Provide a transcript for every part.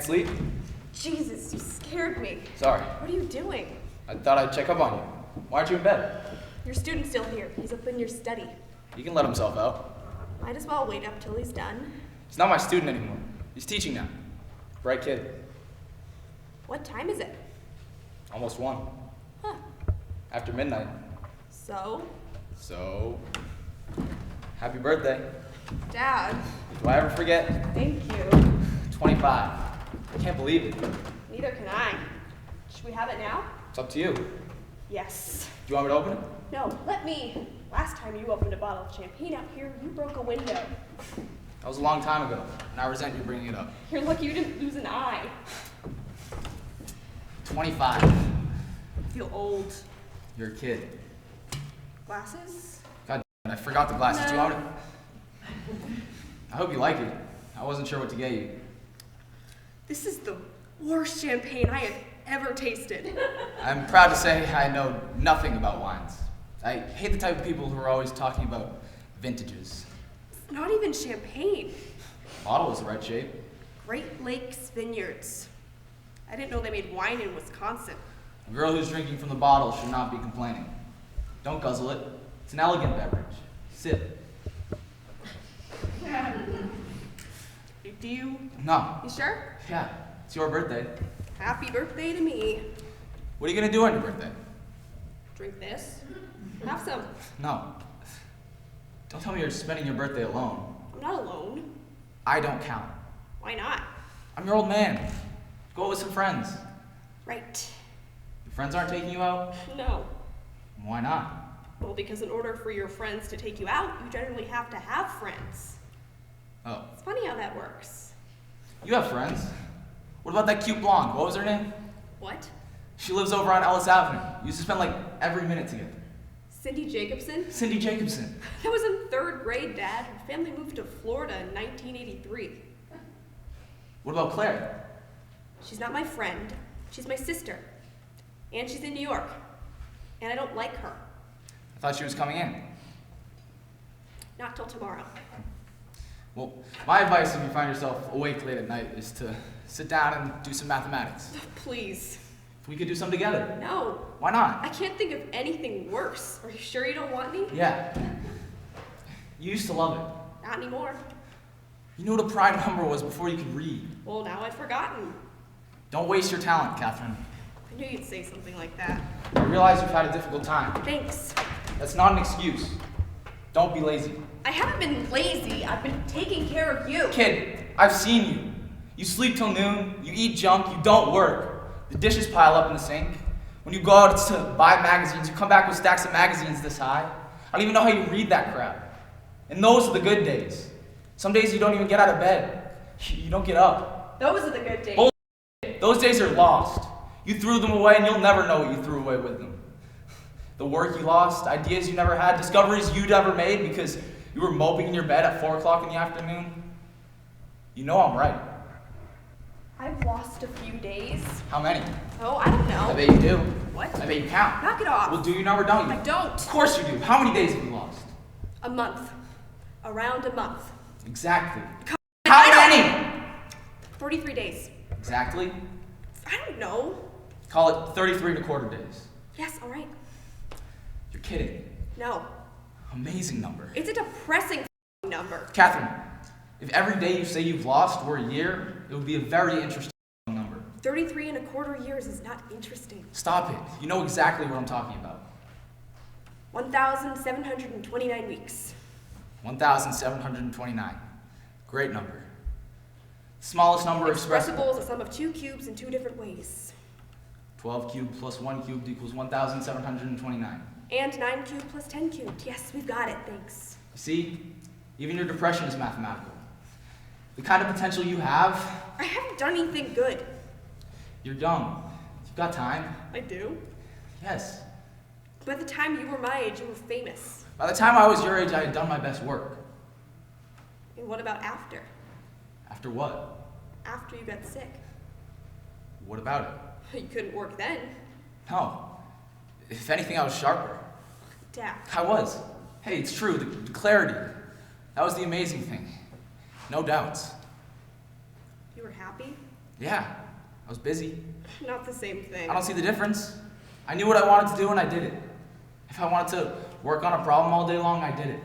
Can't sleep? Jesus, you scared me. Sorry. What are you doing? I thought I'd check up on you. Why aren't you in bed? Your student's still here. He's up in your study. He can let himself out. Might as well wait up till he's done. He's not my student anymore. He's teaching now. Bright kid. What time is it? Almost 1. Huh. After midnight. So? So, happy birthday. Dad. Do I ever forget? Thank you. 25. I can't believe it. Neither can I. Should we have it now? It's up to you. Do Yes. you want me to open it? No, let me. Last time you opened a bottle of champagne out here, you broke a window. That was a long time ago, and I resent you bringing it up. You're lucky you didn't lose an eye. 25. I feel old. You're a kid. Glasses? God damn it, I forgot the glasses. Do you No. want it? I hope you like it. I wasn't sure what to get you. This is the worst champagne I have ever tasted. I'm proud to say I know nothing about wines. I hate the type of people who are always talking about vintages. It's not even champagne. Bottle is the right shape. Great Lakes Vineyards. I didn't know they made wine in Wisconsin. A girl who's drinking from the bottle should not be complaining. Don't guzzle it. It's an elegant beverage. Sip. Do you? No. You sure? Yeah, it's your birthday. Happy birthday to me. What are you gonna do on your birthday? Drink this. Have some. No. Don't tell me you're spending your birthday alone. I'm not alone. I don't count. Why not? I'm your old man. Go out with some friends. Right. Your friends aren't taking you out? No. Why not? Well, because in order for your friends to take you out, you generally have to have friends. Oh. It's funny how that works. You have friends. What about that cute blonde? What was her name? What? She lives over on Ellis Avenue. You used to spend like every minute together. Cindy Jacobson? Cindy Jacobson. That was in 3rd grade, Dad. Her family moved to Florida in 1983. What about Claire? She's not my friend. She's my sister. And she's in New York. And I don't like her. I thought she was coming in. Not till tomorrow. Well, my advice if you find yourself awake late at night is to sit down and do some mathematics. Please. We could do some together. No. Why not? I can't think of anything worse. Are you sure you don't want me? Yeah. You used to love it. Not anymore. You knew what a prime number was before you could read. Well, now I've forgotten. Don't waste your talent, Catherine. I knew you'd say something like that. I realize you've had a difficult time. Thanks. That's not an excuse. Don't be lazy. I haven't been lazy. I've been taking care of you. Kid, I've seen you. You sleep till noon, you eat junk, you don't work. The dishes pile up in the sink. When you go out to buy magazines, you come back with stacks of magazines this high. I don't even know how you read that crap. And those are the good days. Some days you don't even get out of bed. You don't get up. Those are the good days. Bullshit. Those days are lost. You threw them away and you'll never know what you threw away with them. The work you lost, ideas you never had, discoveries you never made because you were moping in your bed at 4 o'clock in the afternoon. You know I'm right. I've lost a few days. How many? Oh, I don't know. I bet you do. What? I bet you count. Knock it off. Well, do you know or don't you? I don't. Of course you do. How many days have you lost? A month. Around a month. Exactly. I How don't- many? 43 days. Exactly. I don't know. Call it 33 and a quarter days. Yes, all right. You're kidding. No. Amazing number. It's a depressing number. Catherine, if every day you say you've lost were a year, it would be a very interesting number. 33 and a quarter years is not interesting. Stop it. You know exactly what I'm talking about. 1,729 weeks. 1,729. Great number. Smallest number expressible. Expressible is a sum of 2 cubes in 2 different ways. 12 cubed plus 1 cubed equals 1,729. And 9 cubed plus 10 cubed. Yes, we've got it, thanks. You see, even your depression is mathematical. The kind of potential you have, I haven't done anything good. you're young. You've got time. I do. Yes. By the time you were my age, you were famous. By the time I was your age, I had done my best work. And what about after? After what? After you got sick. What about it? You couldn't work then. No. If anything, I was sharper. Dad. I was. Hey, it's true, the clarity. That was the amazing thing. No doubts. You were happy? Yeah, I was busy. Not the same thing. I don't see the difference. I knew what I wanted to do and I did it. If I wanted to work on a problem all day long, I did it.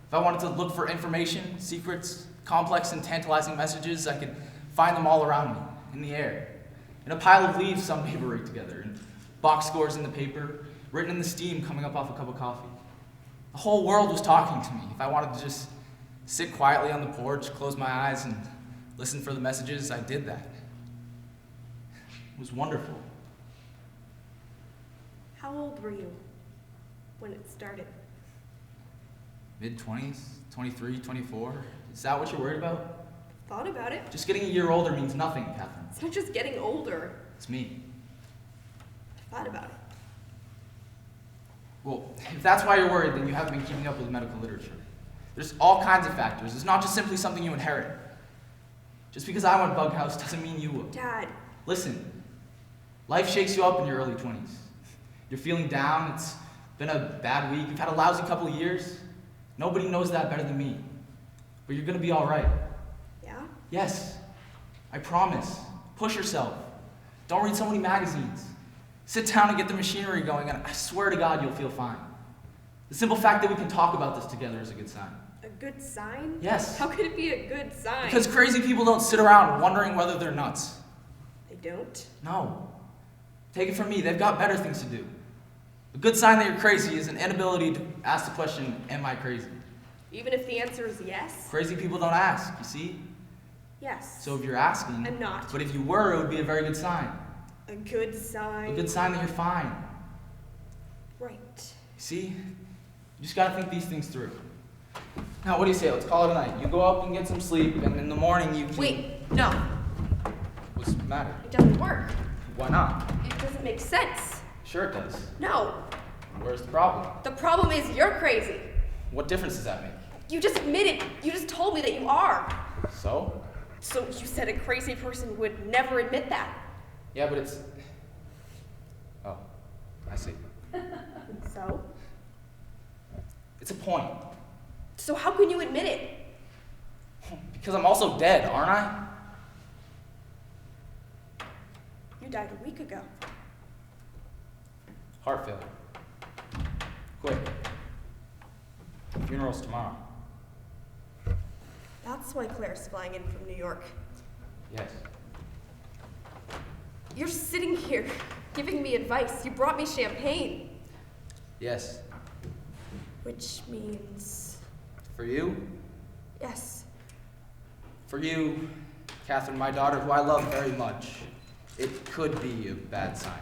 If I wanted to look for information, secrets, complex and tantalizing messages, I could find them all around me, in the air. In a pile of leaves some paper raked together, and box scores in the paper, written in the steam coming up off a cup of coffee. The whole world was talking to me. If I wanted to just sit quietly on the porch, close my eyes, and listen for the messages, I did that. It was wonderful. How old were you when it started? Mid-20s, 23, 24. Is that what you're worried about? Thought about it. Just getting a year older means nothing, Catherine. It's not just getting older. It's me. Thought about it. Well, if that's why you're worried, then you haven't been keeping up with medical literature. There's all kinds of factors. It's not just simply something you inherit. Just because I went bug house doesn't mean you will. Dad. Listen, life shakes you up in your early 20s. You're feeling down, it's been a bad week, you've had a lousy couple of years. Nobody knows that better than me. But you're gonna be all right. Yeah? Yes, I promise. Push yourself. Don't read so many magazines. Sit down and get the machinery going, and I swear to God you'll feel fine. The simple fact that we can talk about this together is a good sign. A good sign? Yes. How could it be a good sign? Because crazy people don't sit around wondering whether they're nuts. They don't? No. Take it from me, they've got better things to do. A good sign that you're crazy is an inability to ask the question, am I crazy? Even if the answer is yes? Crazy people don't ask, you see? Yes. So if you're asking, I'm not. But if you were, it would be a very good sign. A good sign? A good sign that you're fine. Right. See? You just gotta think these things through. Now, what do you say? Let's call it a night. You go up and get some sleep, and in the morning you can... Wait, no. What's the matter? It doesn't work. Why not? It doesn't make sense. Sure it does. No. Where's the problem? The problem is you're crazy. What difference does that make? You just admitted, you just told me that you are. So? So you said a crazy person would never admit that. Yeah, but it's... Oh, I see. So? It's a point. So how can you admit it? Because I'm also dead, aren't I? You died a week ago. Heart failure. Quick. Funeral's tomorrow. That's why Claire's flying in from New York. Yes. You're sitting here giving me advice. You brought me champagne. Yes. Which means... For you? Yes. For you, Catherine, my daughter, who I love very much, it could be a bad sign.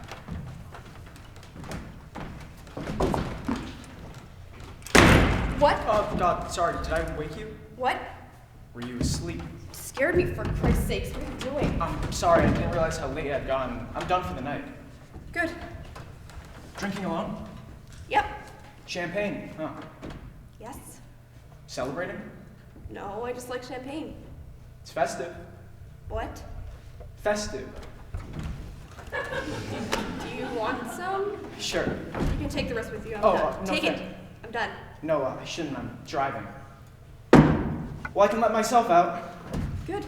What? Oh, God, sorry, did I wake you? What? Were you asleep? Scared me, for Christ's sakes. What are you doing? I'm sorry, I didn't realize how late I'd gone. I'm done for the night. Good. Drinking alone? Yep. Champagne, huh? Yes. Celebrating? No, I just like champagne. It's festive. What? Festive. Do you want some? Sure. You can take the rest with you. I'm Oh, done. no Take it. thank- I'm done. No, I shouldn't. I'm driving. Well, I can let myself out. Good.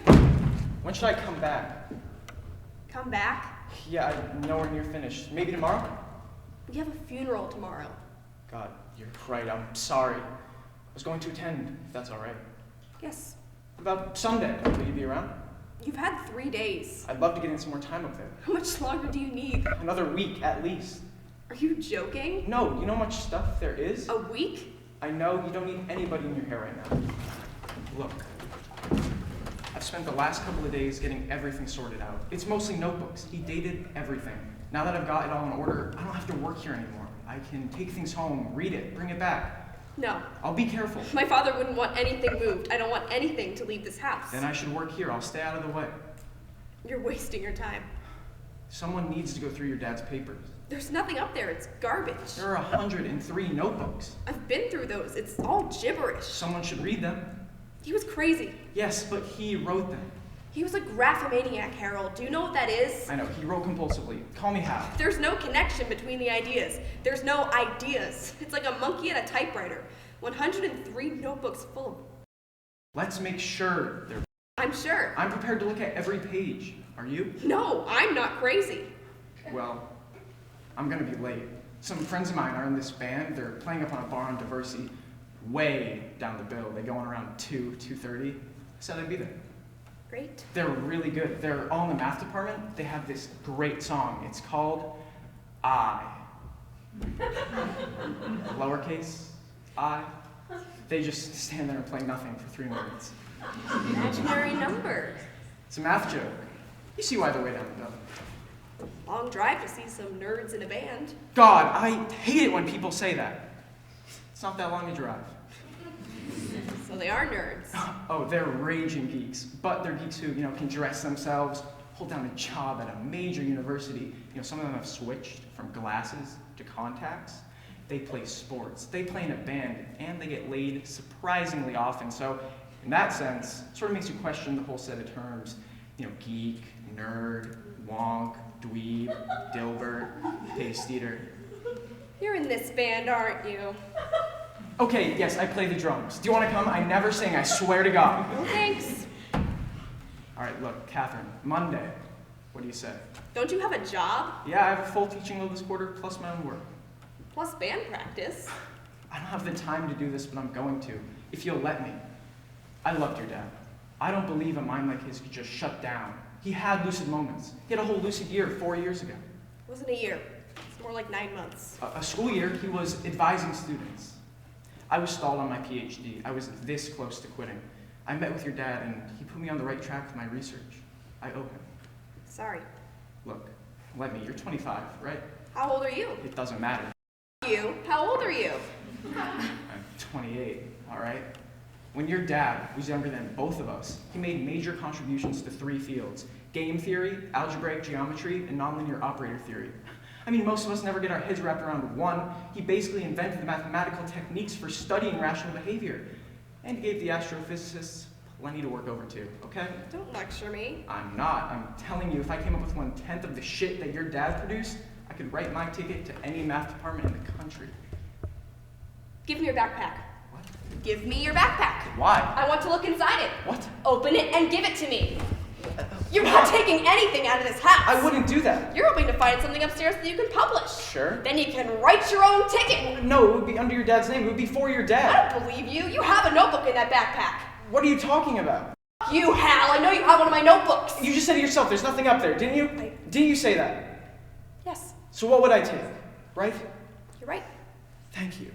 When should I come back? Come back. Yeah, I'm nowhere near finished. Maybe tomorrow? We have a funeral tomorrow. God, you're right. I'm sorry. I was going to attend, if that's all right. Yes. What about Sunday? Will you be around? You've had 3 days. I'd love to get in some more time up there. How much longer do you need? Another week, at least. Are you joking? No, you know how much stuff there is? A week? I know you don't need anybody in your hair right now. Look, I've spent the last couple of days getting everything sorted out. It's mostly notebooks. He dated everything. Now that I've got it all in order, I don't have to work here anymore. I can take things home, read it, bring it back. No. I'll be careful. My father wouldn't want anything moved. I don't want anything to leave this house. Then I should work here. I'll stay out of the way. You're wasting your time. Someone needs to go through your dad's papers. There's nothing up there. It's garbage. There are 103 notebooks. I've been through those. It's all gibberish. Someone should read them. He was crazy. Yes, but he wrote them. He was a graphomaniac, Harold. Do you know what that is? I know, he wrote compulsively. Call me Hal. There's no connection between the ideas. There's no ideas. It's like a monkey at a typewriter. 103 notebooks full of... Let's make sure they're I'm sure. I'm prepared to look at every page. Are you? No, I'm not crazy. Well, I'm gonna be late. Some friends of mine are in this band. They're playing up on a bar on Diversity, way down the bill. They go on around 2:30. I said I'd be there. Great. They're really good. They're all in the math department. They have this great song. It's called I. Lowercase I. They just stand there and play nothing for 3 minutes. Imaginary number. It's a math joke. You see why they're way down the bill. Long drive to see some nerds in a band. God, I hate it when people say that. It's not that long a drive. So they are nerds. Oh, they're raging geeks, but they're geeks who, can dress themselves, hold down a job at a major university. Some of them have switched from glasses to contacts. They play sports, they play in a band, and they get laid surprisingly often. So, in that sense, it sort of makes you question the whole set of terms. Geek, nerd, wonk, dweeb, dilbert, taste eater. You're in this band, aren't you? Okay, yes, I play the drums. Do you want to come? I never sing, I swear to God. No thanks. All right, look, Catherine, Monday. What do you say? Don't you have a job? Yeah, I have a full teaching load this quarter, plus my own work. Plus band practice. I don't have the time to do this, but I'm going to, if you'll let me. I loved your dad. I don't believe a mind like his could just shut down. He had lucid moments. He had a whole lucid year 4 years ago. It wasn't a year. It's more like 9 months. A school year, he was advising students. I was stalled on my PhD. I was this close to quitting. I met with your dad, and he put me on the right track with my research. I owe him. Sorry. Look, let me. You're 25, right? How old are you? It doesn't matter. You? How old are you? I'm 28, all right? When your dad was younger than both of us, he made major contributions to 3 fields: game theory, algebraic geometry, and nonlinear operator theory. Most of us never get our heads wrapped around one. He basically invented the mathematical techniques for studying rational behavior. And he gave the astrophysicists plenty to work over too, okay? Don't lecture me. I'm not. I'm telling you, if I came up with 1/10 of the shit that your dad produced, I could write my ticket to any math department in the country. Give me your backpack. What? Give me your backpack. Why? I want to look inside it. What? Open it and give it to me. You're not taking anything out of this house. I wouldn't do that. You're hoping to find something upstairs that you can publish. Sure. Then you can write your own ticket. No, it would be under your dad's name. It would be for your I dad. don't believe you. You have a notebook in that backpack. What are you talking about? You, Hal. I know you have one of my notebooks. You just said it yourself. There's nothing up there, didn't you? Didn't you say that? Yes, So what would I take? Right? you're right. Thank you.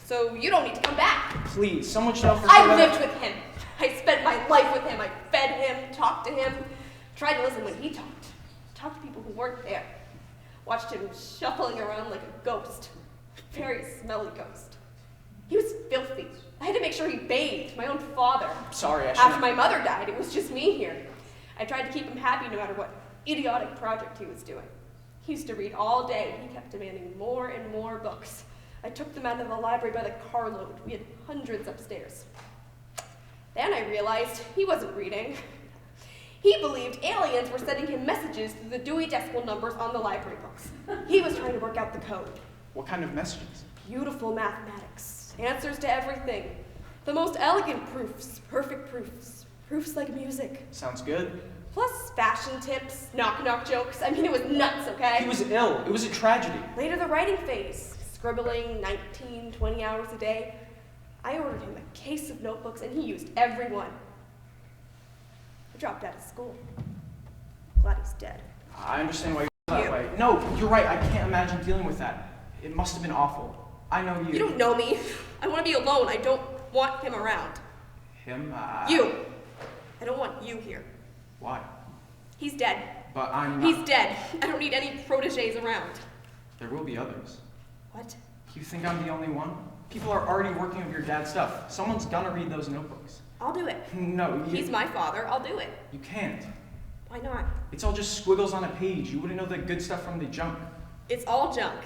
So you don't need to come back. Please, someone should know for I sure that- lived with him. I spent my life with him. I fed him, talked to him, tried to listen when he talked. Talked to people who weren't there. Watched him shuffling around like a ghost. Very smelly ghost. He was filthy. I had to make sure he bathed, my own father. Sorry, I After shouldn't. my mother died, it was just me here. I tried to keep him happy no matter what idiotic project he was doing. He used to read all day. He kept demanding more and more books. I took them out of the library by the carload. We had hundreds upstairs. Then I realized he wasn't reading. He believed aliens were sending him messages through the Dewey Decimal numbers on the library books. He was trying to work out the code. What kind of messages? Beautiful mathematics, answers to everything. The most elegant proofs, perfect proofs, proofs like music. Sounds good. Plus fashion tips, knock-knock jokes. It was nuts, okay? He was ill. It was a tragedy. Later, the writing phase, scribbling 19, 20 hours a day. I ordered him a case of notebooks, and he used every one. I dropped out of school. Glad he's dead. I understand why you feel that way. No, you're right. I can't imagine dealing with that. It must have been awful. I know you. You don't know me. I want to be alone. I don't want him around. Him? You. I don't want you here. Why? He's dead. But I'm not. He's dead. I don't need any proteges around. There will be others. What? You think I'm the only one? People are already working with your dad's stuff. Someone's gonna read those notebooks. I'll do it. No, you... He's my father. I'll do it. You can't. Why not? It's all just squiggles on a page. You wouldn't know the good stuff from the junk. It's all junk.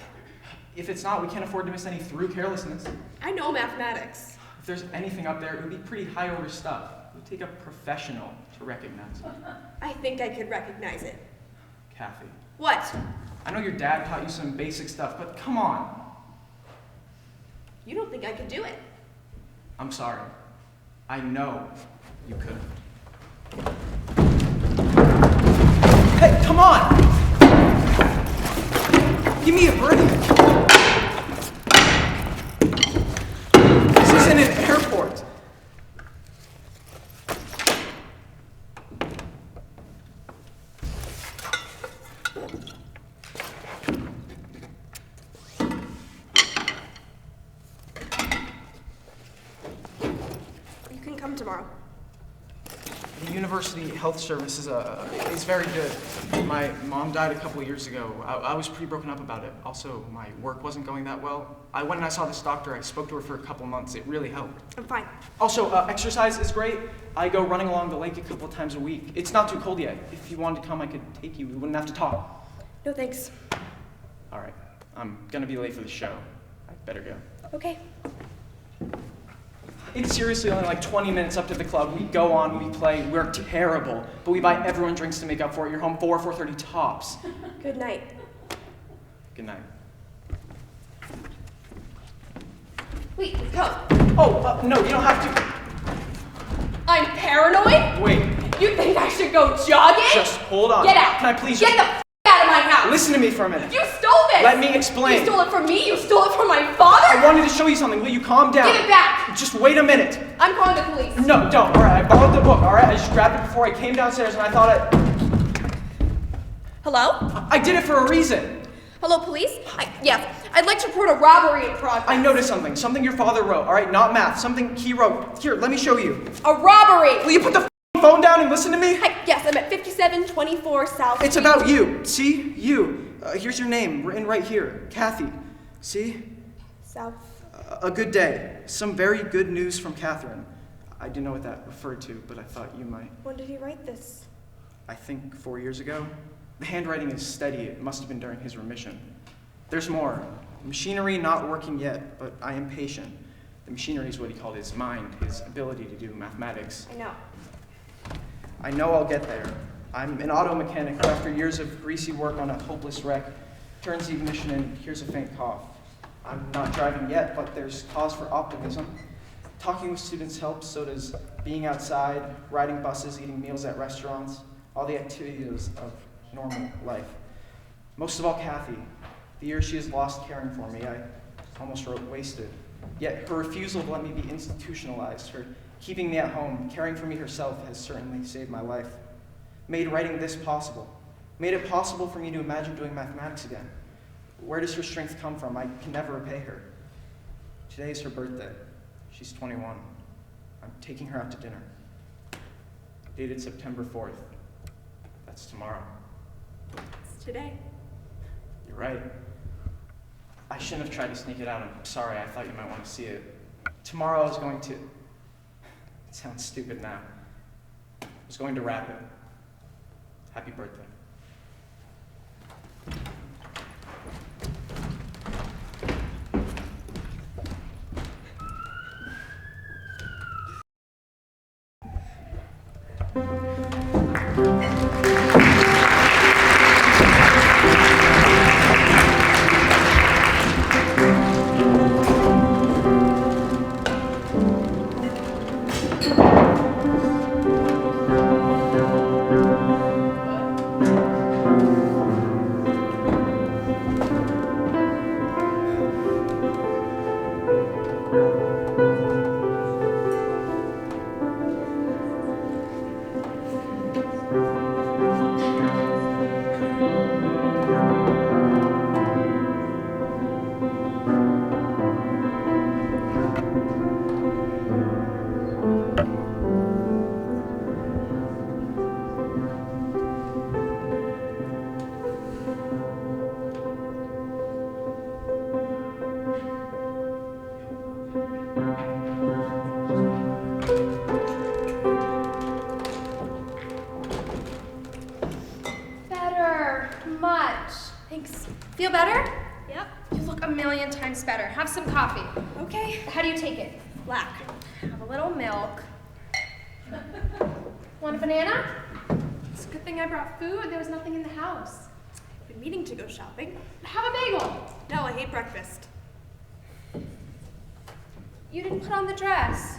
If it's not, we can't afford to miss any through carelessness. I know mathematics. If there's anything up there, it would be pretty high order stuff. It would take a professional to recognize it. I think I could recognize it. Kathy, What? I know your dad taught you some basic stuff, but come on. You don't think I could do it? I'm sorry. I know you couldn't. Hey, come on! Give me a break. This isn't an airport. You can come tomorrow. The university health service is very good. My mom died a couple of years ago. I was pretty broken up about it. Also, my work wasn't going that well. I went and I saw this doctor. I spoke to her for a couple months. It really helped. I'm fine. Also, exercise is great. I go running along the lake a couple of times a week. It's not too cold yet. If you wanted to come, I could take you. We wouldn't have to talk. No thanks. All right. I'm gonna be late for the show. I better go. Okay. It's seriously only like 20 minutes up to the club. We go on, we play, we're terrible. But we buy everyone drinks to make up for it. You're home 4:30 tops. Good night. Good night. Wait, come. Oh, no, you don't have to. I'm paranoid? Wait, You think I should go jogging? just hold on. Get out. Can I please Get the out of my house. Listen to me for a minute. You stole this. Let me explain. You stole it from me. You stole it from my father. I wanted to show you something. Will you calm down? Give it back. Just wait a minute. I'm calling the police. No, don't. All right, I borrowed the book. All right, I just grabbed it before I came downstairs, and I thought Hello? I did it for a reason. Hello, police? Yes. I'd like to report a robbery in progress. I noticed something your father wrote. All right, not math. Something he wrote. Here, let me show you. A robbery. Will you put the phone down and listen to me? Yes, I'm at 5724 South. It's about you. See? You. Here's your name, written right here. Kathy. See? South. A good day. Some very good news from Catherine. I didn't know what that referred to, but I thought you might. When did he write this? I think 4 years ago. The handwriting is steady. It must have been during his remission. There's more. Machinery not working yet, but I am patient. The machinery is what he called his mind, his ability to do mathematics. I know. I know I'll get there. I'm an auto mechanic who, after years of greasy work on a hopeless wreck, turns the ignition and hears a faint cough. I'm not driving yet, but there's cause for optimism. Talking with students helps, so does being outside, riding buses, eating meals at restaurants, all the activities of normal life. Most of all, Kathy. The years she has lost caring for me, I almost wrote wasted. Yet her refusal to let me be institutionalized, her keeping me at home, caring for me herself, has certainly saved my life. Made writing this possible. Made it possible for me to imagine doing mathematics again. Where does her strength come from? I can never repay her. Today is her birthday. She's 21. I'm taking her out to dinner. Dated September 4th. That's tomorrow. It's today. You're right. I shouldn't have tried to sneak it out. I'm sorry. I thought you might want to see it. Tomorrow I was going to... It sounds stupid now. I was going to wrap it. Happy birthday. Feel better? Yep. You look a million times better. Have some coffee. Okay. How do you take it? Black. Have a little milk. Want a banana? It's a good thing I brought food. There was nothing in the house. I've been meaning to go shopping. Have a bagel. No, I hate breakfast. You didn't put on the dress.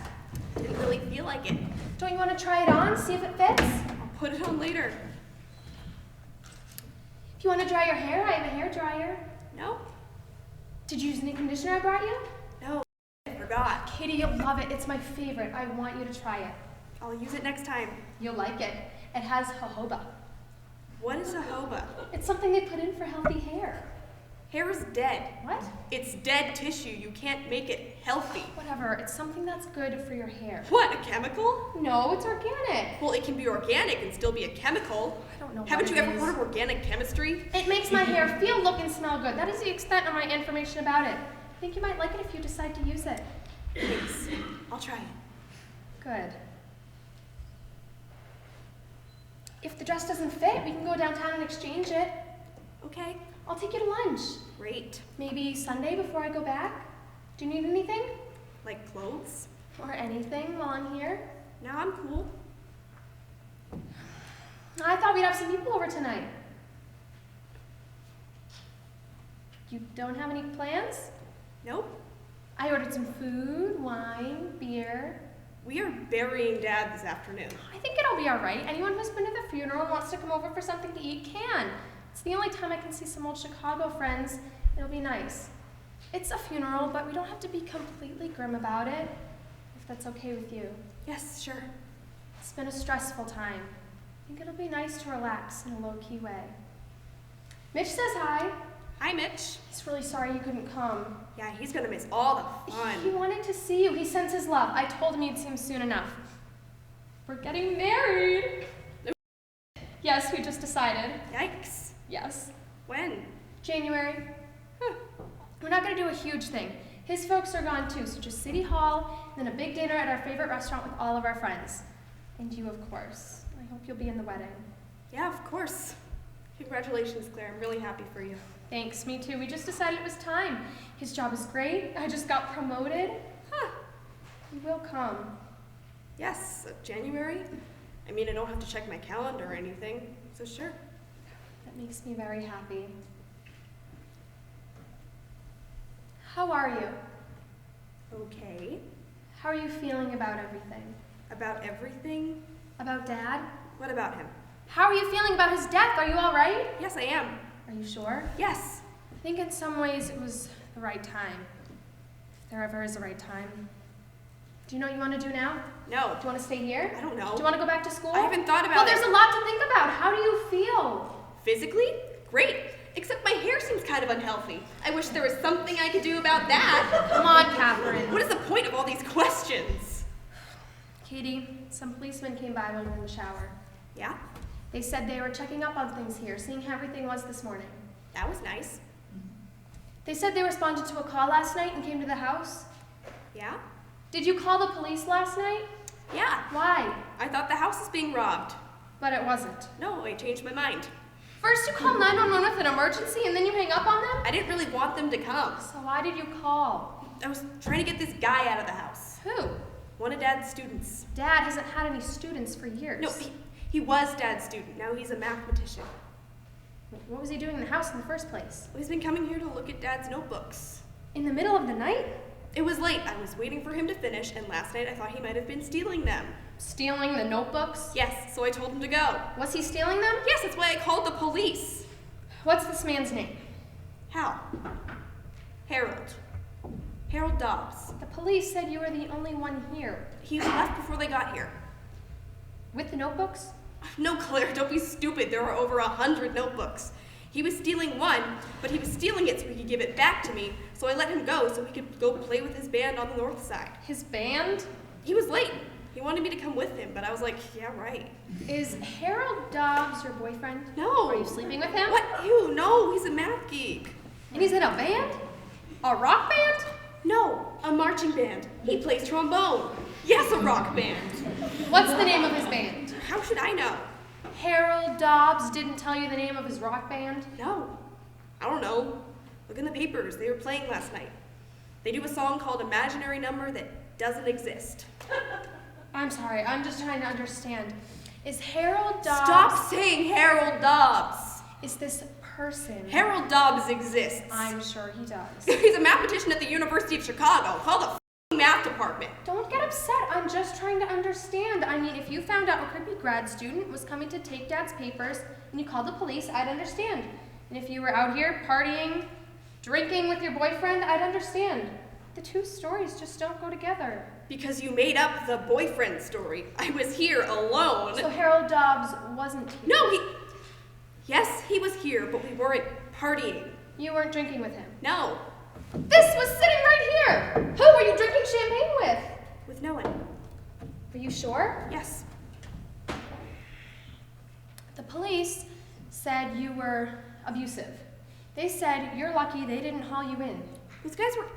Didn't really feel like it. Don't you want to try it on, see if it fits? I'll put it on later. If you want to dry your hair, I have a hair dryer. No? Did you use any conditioner I brought you? No, I forgot. Katie, you'll love it. It's my favorite. I want you to try it. I'll use it next time. You'll like it. It has jojoba. What is jojoba? It's something they put in for healthy hair. Hair is dead. What? It's dead tissue. You can't make it healthy. Whatever. It's something that's good for your hair. What, a chemical? No, it's organic. Well, it can be organic and still be a chemical. I don't know Haven't what you it ever is. heard of organic chemistry? It makes my hair feel, look, and smell good. That is the extent of my information about it. I think you might like it if you decide to use it. Thanks. I'll try it. Good. If the dress doesn't fit, we can go downtown and exchange it. Okay. I'll take you to lunch. Great. Maybe Sunday before I go back. Do you need anything? Like clothes? Or anything while I'm here? No, I'm cool. I thought we'd have some people over tonight. You don't have any plans? Nope. I ordered some food, wine, beer. We are burying Dad this afternoon. I think it'll be all right. Anyone who's been to the funeral and wants to come over for something to eat can. It's the only time I can see some old Chicago friends. It'll be nice. It's a funeral, but we don't have to be completely grim about it, if that's okay with you. Yes, sure. It's been a stressful time. I think it'll be nice to relax in a low-key way. Mitch says hi. Hi, Mitch. He's really sorry you couldn't come. Yeah, he's gonna miss all the fun. He wanted to see you. He sends his love. I told him you'd see him soon enough. We're getting married. Yes, we just decided. Yikes. Yes. When? January. Huh. We're not going to do a huge thing. His folks are gone too, so just City Hall, and then a big dinner at our favorite restaurant with all of our friends. And you, of course. I hope you'll be in the wedding. Yeah, of course. Congratulations, Claire. I'm really happy for you. Thanks, me too. We just decided it was time. His job is great. I just got promoted. Huh. He will come. Yes, January. I mean, I don't have to check my calendar or anything, so sure. That makes me very happy. How are you? Okay. How are you feeling about everything? About everything? About Dad? What about him? How are you feeling about his death? Are you all right? Yes, I am. Are you sure? Yes. I think in some ways it was the right time. If there ever is a right time. Do you know what you want to do now? No. Do you want to stay here? I don't know. Do you want to go back to school? I haven't thought about Well, it. there's a lot to think about. How do you feel? Physically? Great. Except my hair seems kind of unhealthy. I wish there was something I could do about that. Come on, Catherine. What is the point of all these questions? Katie, some policemen came by when we were in the shower. Yeah? They said they were checking up on things here, seeing how everything was this morning. That was nice. They said they responded to a call last night and came to the house. Yeah? Did you call the police last night? Yeah. Why? I thought the house was being robbed. But it wasn't. No, I changed my mind. First you call 911 with an emergency and then you hang up on them? I didn't really want them to come. So why did you call? I was trying to get this guy out of the house. Who? One of Dad's students. Dad hasn't had any students for years. No, he was Dad's student. Now he's a mathematician. What was he doing in the house in the first place? He's been coming here to look at Dad's notebooks. In the middle of the night? It was late. I was waiting for him to finish, and last night I thought he might have been stealing them. Stealing the notebooks? Yes, so I told him to go. Was he stealing them? Yes, that's why I called the police. What's this man's name? How? Harold. Harold Dobbs. The police said you were the only one here. He left before they got here. With the notebooks? No, Claire, don't be stupid. There are over 100 notebooks. He was stealing one, but he was stealing it so he could give it back to me, so I let him go so he could go play with his band on the north side. His band? He was late. He wanted me to come with him, but I was like, yeah, right. Is Harold Dobbs your boyfriend? No. Are you sleeping with him? What? Ew, no, he's a math geek. And he's in a band? A rock band? No, a marching band. He plays trombone. Yes, a rock band. What's the name of his band? How should I know? Harold Dobbs didn't tell you the name of his rock band? No. I don't know. Look in the papers. They were playing last night. They do a song called Imaginary Number that doesn't exist. I'm sorry, I'm just trying to understand. Is Harold Dobbs... Stop saying Harold Dobbs. Is this person? Harold Dobbs exists. I'm sure he does. He's a mathematician at the University of Chicago. Call the math department. Don't get upset. I'm just trying to understand. I mean, if you found out a creepy grad student was coming to take Dad's papers and you called the police, I'd understand. And if you were out here partying, drinking with your boyfriend, I'd understand. The two stories just don't go together. Because you made up the boyfriend story. I was here alone. So Harold Dobbs wasn't here? No, yes, he was here, but we weren't partying. You weren't drinking with him? No. This was sitting right here! Who were you drinking champagne with? With no one. Are you sure? Yes. The police said you were abusive. They said you're lucky they didn't haul you in. Those guys were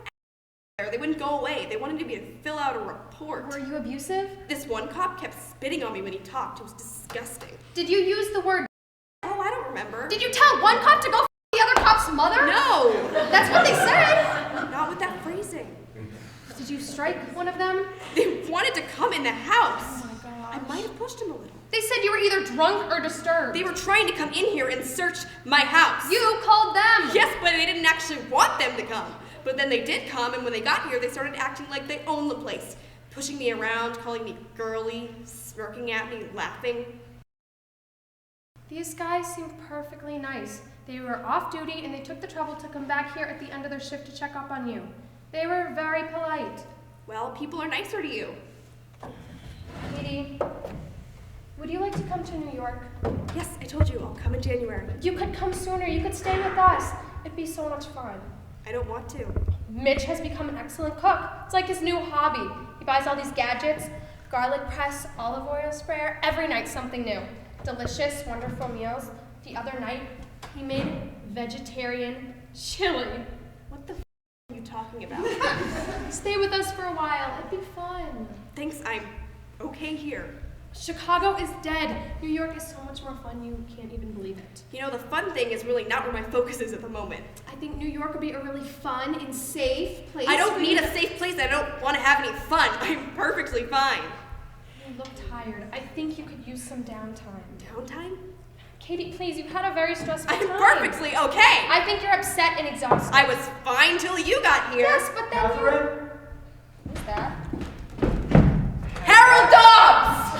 there. They wouldn't go away. They wanted me to fill out a report. Were you abusive? This one cop kept spitting on me when he talked. It was disgusting. Did you use the word? Oh, I don't remember. Did you tell one cop to go f the other cop's mother? No! That's what they said. Not with that phrasing. Did you strike one of them? They wanted to come in the house. Oh my gosh. I might have pushed him a little. They said you were either drunk or disturbed. They were trying to come in here and search my house. You called them. Yes, but they didn't actually want them to come. But then they did come, and when they got here, they started acting like they owned the place. Pushing me around, calling me girly, smirking at me, laughing. These guys seemed perfectly nice. They were off duty and they took the trouble to come back here at the end of their shift to check up on you. They were very polite. Well, people are nicer to you. Katie, would you like to come to New York? Yes, I told you, I'll come in January. You could come sooner. You could stay with us. It'd be so much fun. I don't want to. Mitch has become an excellent cook. It's like his new hobby. He buys all these gadgets, garlic press, olive oil sprayer, every night something new. Delicious, wonderful meals. The other night, he made vegetarian chili. What the are you talking about? Stay with us for a while. It'd be fun. Thanks, I'm okay here. Chicago is dead. New York is so much more fun, you can't even believe it. You know, the fun thing is really not where my focus is at the moment. I think New York would be a really fun and safe place. I don't need a safe place. I don't want to have any fun. I'm perfectly fine. You look tired. I think you could use some downtime. Downtime? Katie, please, you've had a very stressful I'm time. perfectly okay. I think you're upset and exhausted. I was fine till you got here. Yes, but then Catherine? Who's that? Harold Dobbs!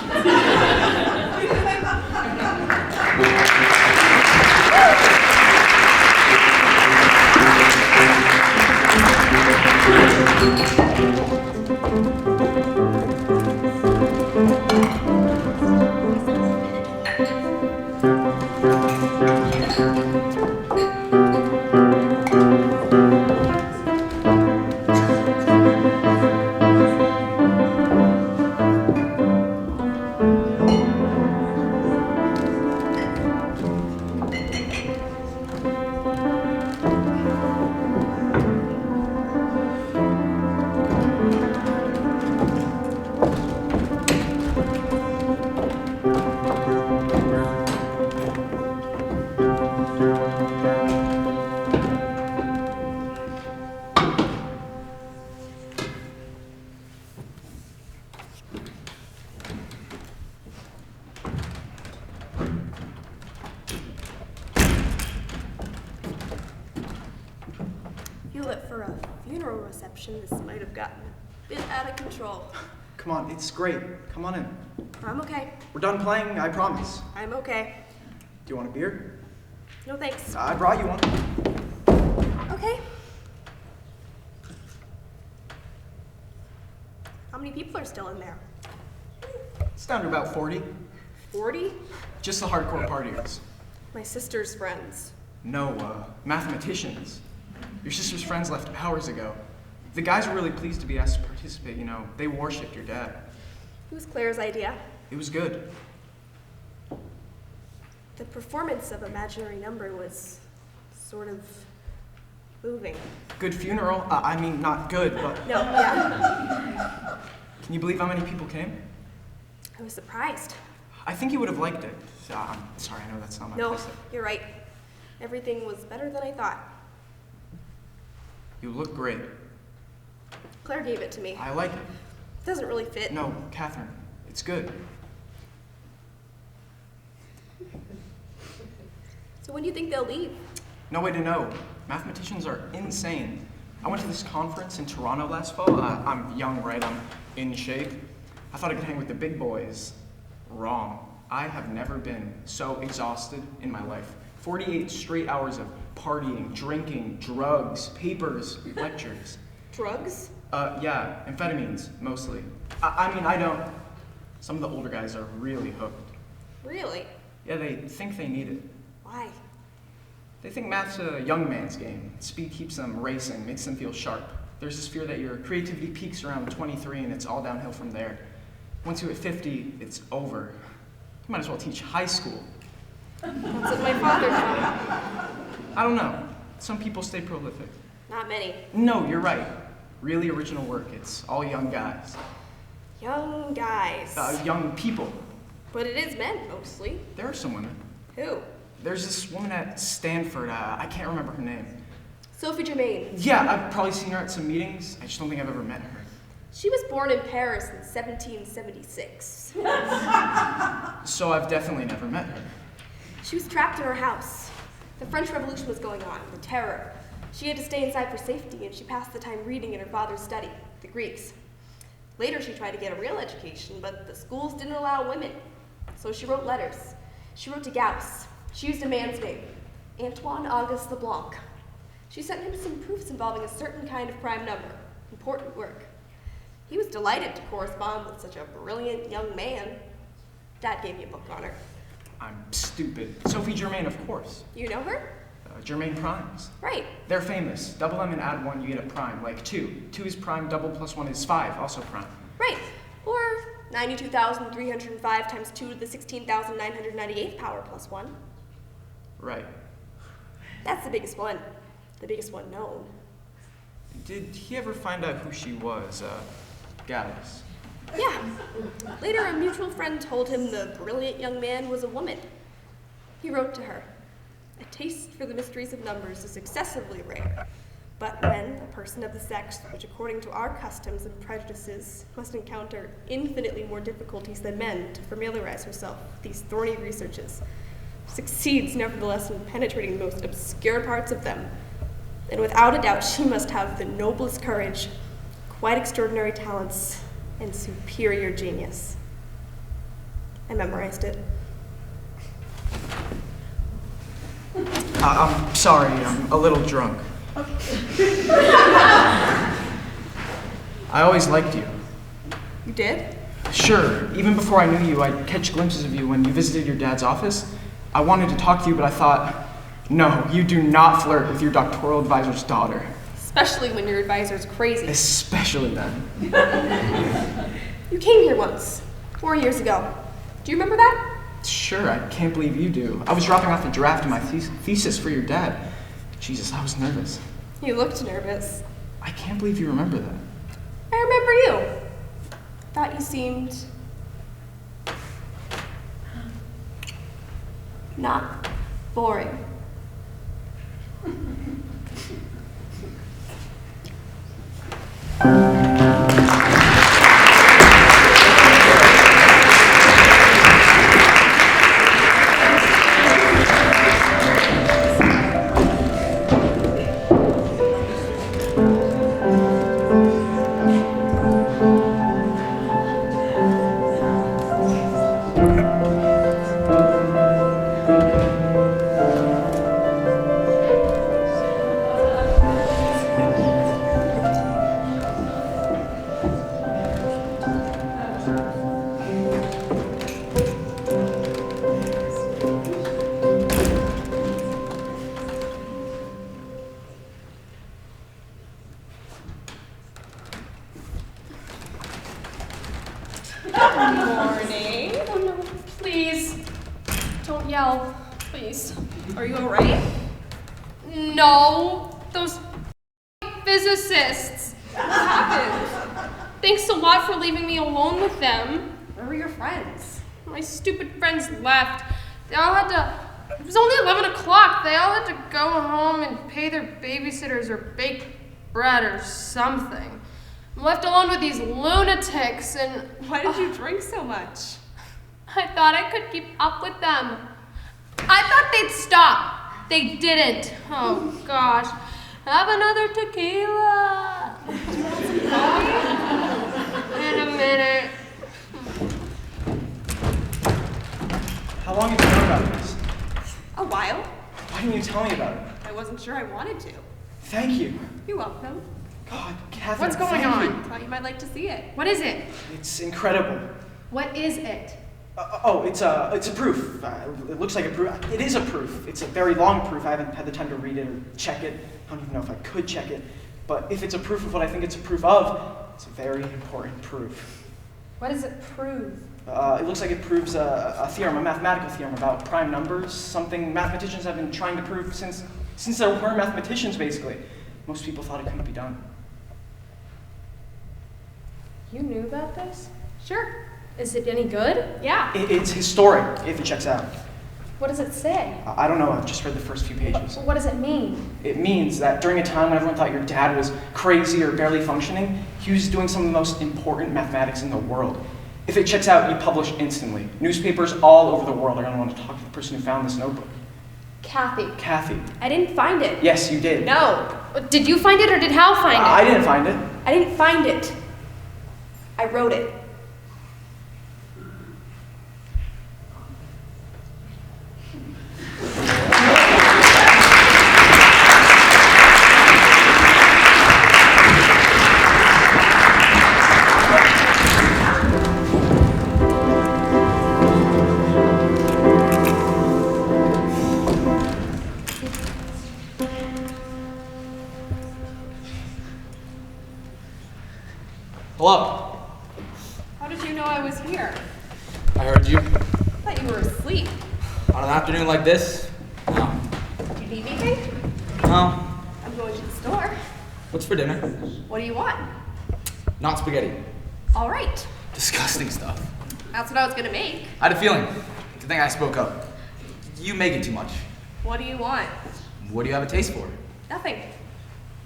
Feel that for a funeral reception, this might have gotten a bit out of control. Come on, it's great. Come on in. I'm okay. We're done playing, I promise. I'm okay. Do you want a beer? No thanks. I brought you one. Okay. How many people are still in there? It's down to about 40. 40? Just the hardcore partiers. My sister's friends. No, mathematicians. Your sister's friends left hours ago. The guys were really pleased to be asked to participate, you know. They worshipped your dad. It was Claire's idea. It was good. The performance of Imaginary Number was sort of moving. Good funeral. I mean, not good, but... No, yeah. Can you believe how many people came? I was surprised. I think you would have liked it. I'm sorry, I know that's not my No, place. you're right. Everything was better than I thought. You look great. Claire gave it to me. I like it. It doesn't really fit. No, Catherine, it's good. So when do you think they'll leave? No way to know. Mathematicians are insane. I went to this conference in Toronto last fall. I'm young, right? I'm in shape. I thought I could hang with the big boys. Wrong. I have never been so exhausted in my life. 48 straight hours of partying, drinking, drugs, papers, lectures. Drugs? Yeah, amphetamines, mostly. I don't. Some of the older guys are really hooked. Really? Yeah, they think they need it. Why? They think math's a young man's game. Speed keeps them racing, makes them feel sharp. There's this fear that your creativity peaks around 23 and it's all downhill from there. Once you hit 50, it's over. You might as well teach high school. That's what my father taught me. I don't know. Some people stay prolific. Not many. No, you're right. Really original work. It's all young guys. Young guys. Young people. But it is men, mostly. There are some women. Who? There's this woman at Stanford. I can't remember her name. Sophie Germain. Yeah, I've probably seen her at some meetings. I just don't think I've ever met her. She was born in Paris in 1776. So I've definitely never met her. She was trapped in her house. The French Revolution was going on, the terror. She had to stay inside for safety, and she passed the time reading in her father's study, the Greeks. Later, she tried to get a real education, but the schools didn't allow women. So she wrote letters. She wrote to Gauss. She used a man's name, Antoine Auguste Leblanc. She sent him some proofs involving a certain kind of prime number, important work. He was delighted to correspond with such a brilliant young man. Dad gave me a book on her. I'm stupid. Sophie Germain, of course. You know her? Germain primes. Right. They're famous. Double them and add one, you get a prime, like 2. 2 is prime, double plus 1 is 5, also prime. Right. Or 92,305 times 2 to the 16,998th power plus 1. Right. That's the biggest one. The biggest one known. Did he ever find out who she was, Gauss? Yeah. Later, a mutual friend told him the brilliant young man was a woman. He wrote to her. A taste for the mysteries of numbers is excessively rare, but when a person of the sex, which according to our customs and prejudices must encounter infinitely more difficulties than men to familiarize herself with these thorny researches, succeeds nevertheless in penetrating the most obscure parts of them, then without a doubt she must have the noblest courage, quite extraordinary talents, and superior genius. I memorized it. I'm sorry, I'm a little drunk. I always liked you. You did? Sure, even before I knew you, I'd catch glimpses of you when you visited your dad's office. I wanted to talk to you, but I thought, no, you do not flirt with your doctoral advisor's daughter. Especially when your advisor's crazy. Especially then. You came here once, 4 years ago. Do you remember that? Sure, I can't believe you do. I was dropping off a draft of my thesis for your dad. Jesus, I was nervous. You looked nervous. I can't believe you remember that. I remember you. Thought you seemed... not boring. Morning. Oh no, please. Don't yell, please. Are you alright? No, those physicists. What happened? Thanks a lot for leaving me alone with them. Where were your friends? My stupid friends left. They all had to, it was only 11 o'clock. They all had to go home and pay their babysitters or bake bread or something. I'm left alone with these lunatics and... Why did you drink so much? I thought I could keep up with them. I thought they'd stop. They didn't. Oh, gosh. Have another tequila. In a minute. How long have you known about this? A while. Why didn't you tell me about it? I wasn't sure I wanted to. Thank you. You're welcome. God, Catherine, What's going thank on? you. Thought you might like to see it. What is it? It's incredible. What is it? It's a proof. It looks like a proof. It is a proof. It's a very long proof. I haven't had the time to read it or check it. I don't even know if I could check it. But if it's a proof of what I think it's a proof of, it's a very important proof. What does it prove? It looks like it proves a theorem, a mathematical theorem about prime numbers, something mathematicians have been trying to prove since there were mathematicians, basically. Most people thought it couldn't be done. You knew about this? Sure. Is it any good? Yeah. It's historic, if it checks out. What does it say? I don't know, I've just read the first few pages. What does it mean? It means that during a time when everyone thought your dad was crazy or barely functioning, he was doing some of the most important mathematics in the world. If it checks out, you publish instantly. Newspapers all over the world are going to want to talk to the person who found this notebook. Kathy. Kathy. I didn't find it. Yes, you did. No. Did you find it or did Hal find it? I didn't find it. I didn't find it. I wrote it. Hello. How did you know I was here? I heard you. I thought you were asleep. On an afternoon like this? No. Do you need anything? No. I'm going to the store. What's for dinner? What do you want? Not spaghetti. All right. Disgusting stuff. That's what I was gonna make. I had a feeling. Good thing I spoke up. You make it too much. What do you want? What do you have a taste for? Nothing.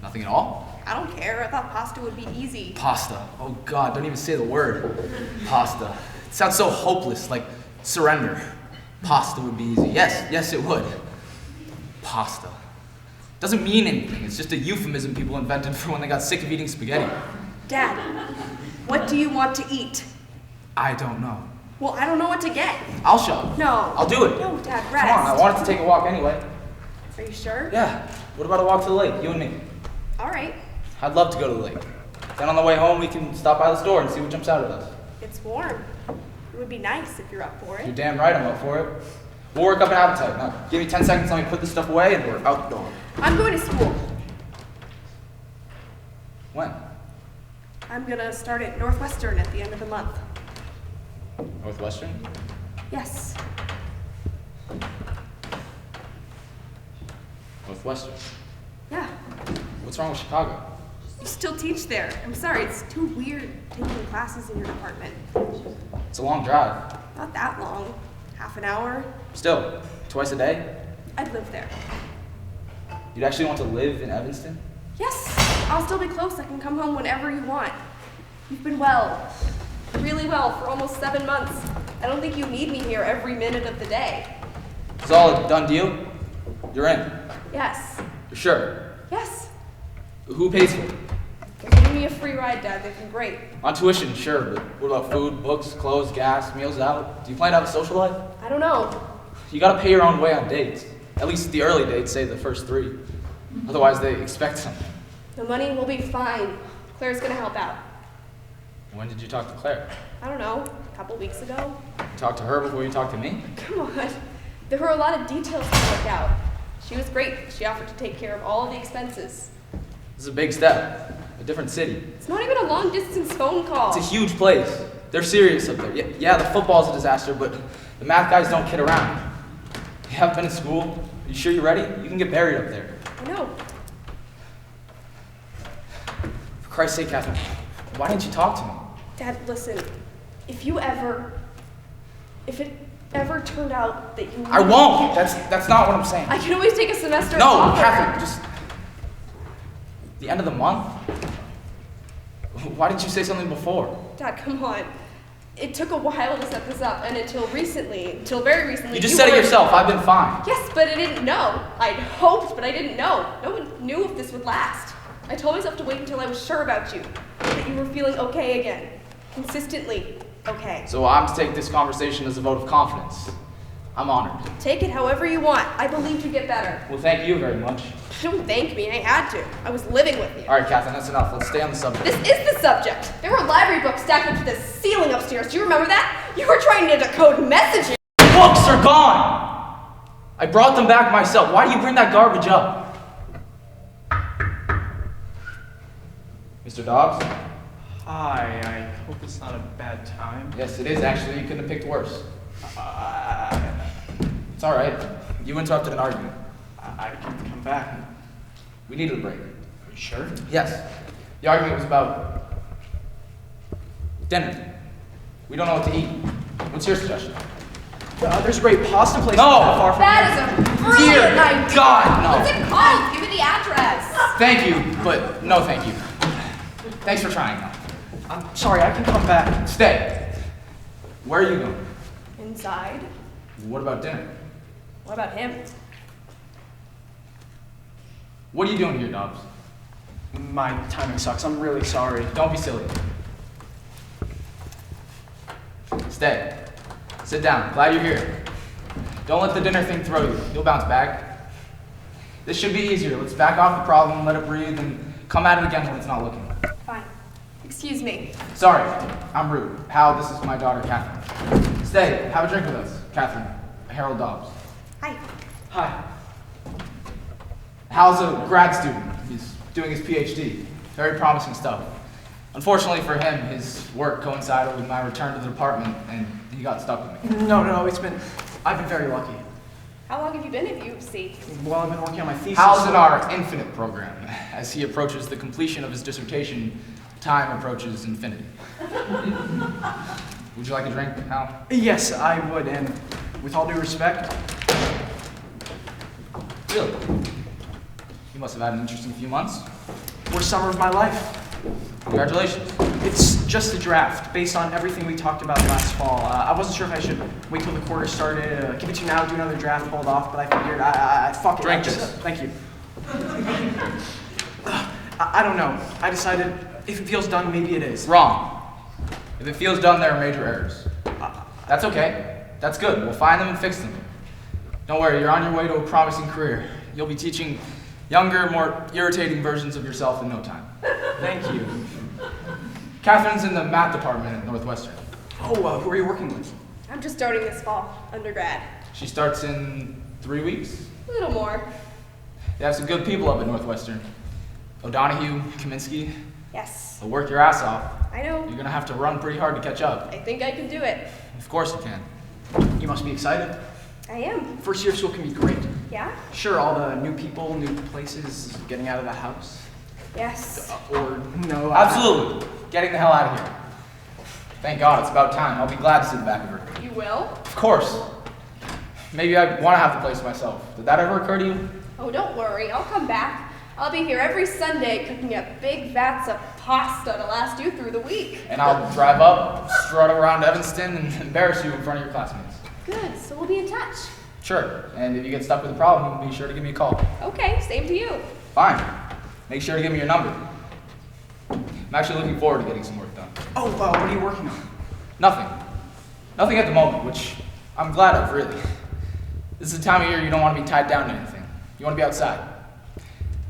Nothing at all? I don't care. I thought pasta would be easy. Pasta. Oh God, don't even say the word. Pasta. It sounds so hopeless, like surrender. Pasta would be easy. Yes, it would. Pasta. Doesn't mean anything. It's just a euphemism people invented for when they got sick of eating spaghetti. Dad, what do you want to eat? I don't know. Well, I don't know what to get. I'll show. No. I'll do it. No, Dad, rest. Come on, I wanted to take a walk anyway. Are you sure? Yeah. What about a walk to the lake, you and me? All right. I'd love to go to the lake. Then on the way home, we can stop by the store and see what jumps out at us. It's warm. It would be nice if you're up for You're it. damn right I'm up for it. We'll work up an appetite. Now, give me 10 seconds, let me put this stuff away, and we're out the door. I'm going to school. When? I'm gonna start at Northwestern at the end of the month. Northwestern? Yes. Northwestern. Yeah. What's wrong with Chicago? You still teach there. I'm sorry, it's too weird taking classes in your department. It's a long drive. Not that long. Half an hour. Still, twice a day? I'd live there. You'd actually want to live in Evanston? Yes, I'll still be close. I can come home whenever you want. You've been well, really well, for almost 7 months. I don't think you need me here every minute of the day. It's all a done deal? You're in? Yes, You're sure? yes. Who pays for it? They're giving me a free ride, Dad. They've been great. On tuition, sure, but what about food, books, clothes, gas, meals out? Do you plan to have a social life? I don't know. You gotta pay your own way on dates. At least the early dates, say the first 3. Otherwise, they expect something. The money will be fine. Claire's gonna help out. When did you talk to Claire? I don't know, a couple weeks ago. You talked to her before you talked to me? Come on. There were a lot of details to work out. She was great. She offered to take care of all of the expenses. This is a big step. A different city. It's not even a long distance phone call. It's a huge place. They're serious up there. Yeah, the football's a disaster, but the math guys don't kid around. You haven't been in school? Are you sure you're ready? You can get buried up there. I know. For Christ's sake, Catherine, why didn't you talk to me? Dad, listen. If it ever turned out that you I won't! That's not what I'm saying. I can always take a semester No, off. Catherine, just... The end of the month? Why didn't you say something before? Dad, come on. It took a while to set this up, and until very recently. You just said it yourself. I've been fine. Yes, but I didn't know. I'd hoped, but I didn't know. No one knew if this would last. I told myself to wait until I was sure about you, that you were feeling okay again. Consistently okay. So I'm to take this conversation as a vote of confidence. I'm honored. Take it however you want. I believed you'd get better. Well, thank you very much. Don't thank me. I had to. I was living with you. All right, Catherine, that's enough. Let's stay on the subject. This is the subject. There were library books stacked up to the ceiling upstairs. Do you remember that? You were trying to decode messages. Books are gone! I brought them back myself. Why do you bring that garbage up? Mr. Dobbs? Hi, I hope it's not a bad time. Yes, it is actually. You couldn't have picked worse. It's all right. You interrupted an argument. I can come back. We needed a break. Are you sure? Yes. The argument was about dinner. We don't know what to eat. What's your suggestion? There's a great pasta place No! not far from That here. is a brilliant Dear idea. God, no. What's it called? Give me the address. Thank you, but no thank you. Thanks for trying, though. I'm sorry, I can come back. Stay. Where are you going? Inside. What about dinner? What about him? What are you doing here, Dobbs? My timing sucks. I'm really sorry. Don't be silly. Stay. Sit down. Glad you're here. Don't let the dinner thing throw you. You'll bounce back. This should be easier. Let's back off the problem, let it breathe, and come at it again when it's not looking. Fine. Excuse me. Sorry, I'm rude. Hal, this is my daughter, Catherine. Stay. Have a drink with us, Catherine. Harold Dobbs. Hi. Hi. Hal's a grad student. He's doing his PhD. Very promising stuff. Unfortunately for him, his work coincided with my return to the department, and he got stuck with me. No, I've been very lucky. How long have you been at UC? Well, I've been working on my thesis. Hal's in our infinite program. As he approaches the completion of his dissertation, time approaches infinity. Would you like a drink, Hal? Yes, I would, and with all due respect, Really? You must have had an interesting few months. worst summer of my life. Congratulations. It's just a draft, based on everything we talked about last fall. I wasn't sure if I should wait till the quarter started, give it to you now, do another draft, hold off, but I figured, fuck it. Drink this. Thank you. I don't know. I decided if it feels done, maybe it is. Wrong. If it feels done, there are major errors. That's okay. That's good. We'll find them and fix them. Don't worry, you're on your way to a promising career. You'll be teaching younger, more irritating versions of yourself in no time. Thank you. Catherine's in the math department at Northwestern. Oh, who are you working with? I'm just starting this fall, undergrad. She starts in 3 weeks. A little more. They have some good people up at Northwestern. O'Donohue, Kaminsky, Yes. they'll work your ass off. I know. You're gonna have to run pretty hard to catch up. I think I can do it. Of course you can. You must be excited. I am. First year of school can be great. Yeah? Sure, all the new people, new places, getting out of the house. Yes. Or no. Absolutely. Getting the hell out of here. Thank God, it's about time. I'll be glad to see the back of her. You will? Of course. Maybe I want to have the place myself. Did that ever occur to you? Oh, don't worry. I'll come back. I'll be here every Sunday cooking up big vats of pasta to last you through the week. And I'll drive up, strut around Evanston, and embarrass you in front of your classmates. Good. So we'll be in touch. Sure. And if you get stuck with a problem, be sure to give me a call. Okay. Same to you. Fine. Make sure to give me your number. I'm actually looking forward to getting some work done. Oh, what are you working on? Nothing. Nothing at the moment, which I'm glad of, really. This is the time of year you don't want to be tied down to anything. You want to be outside.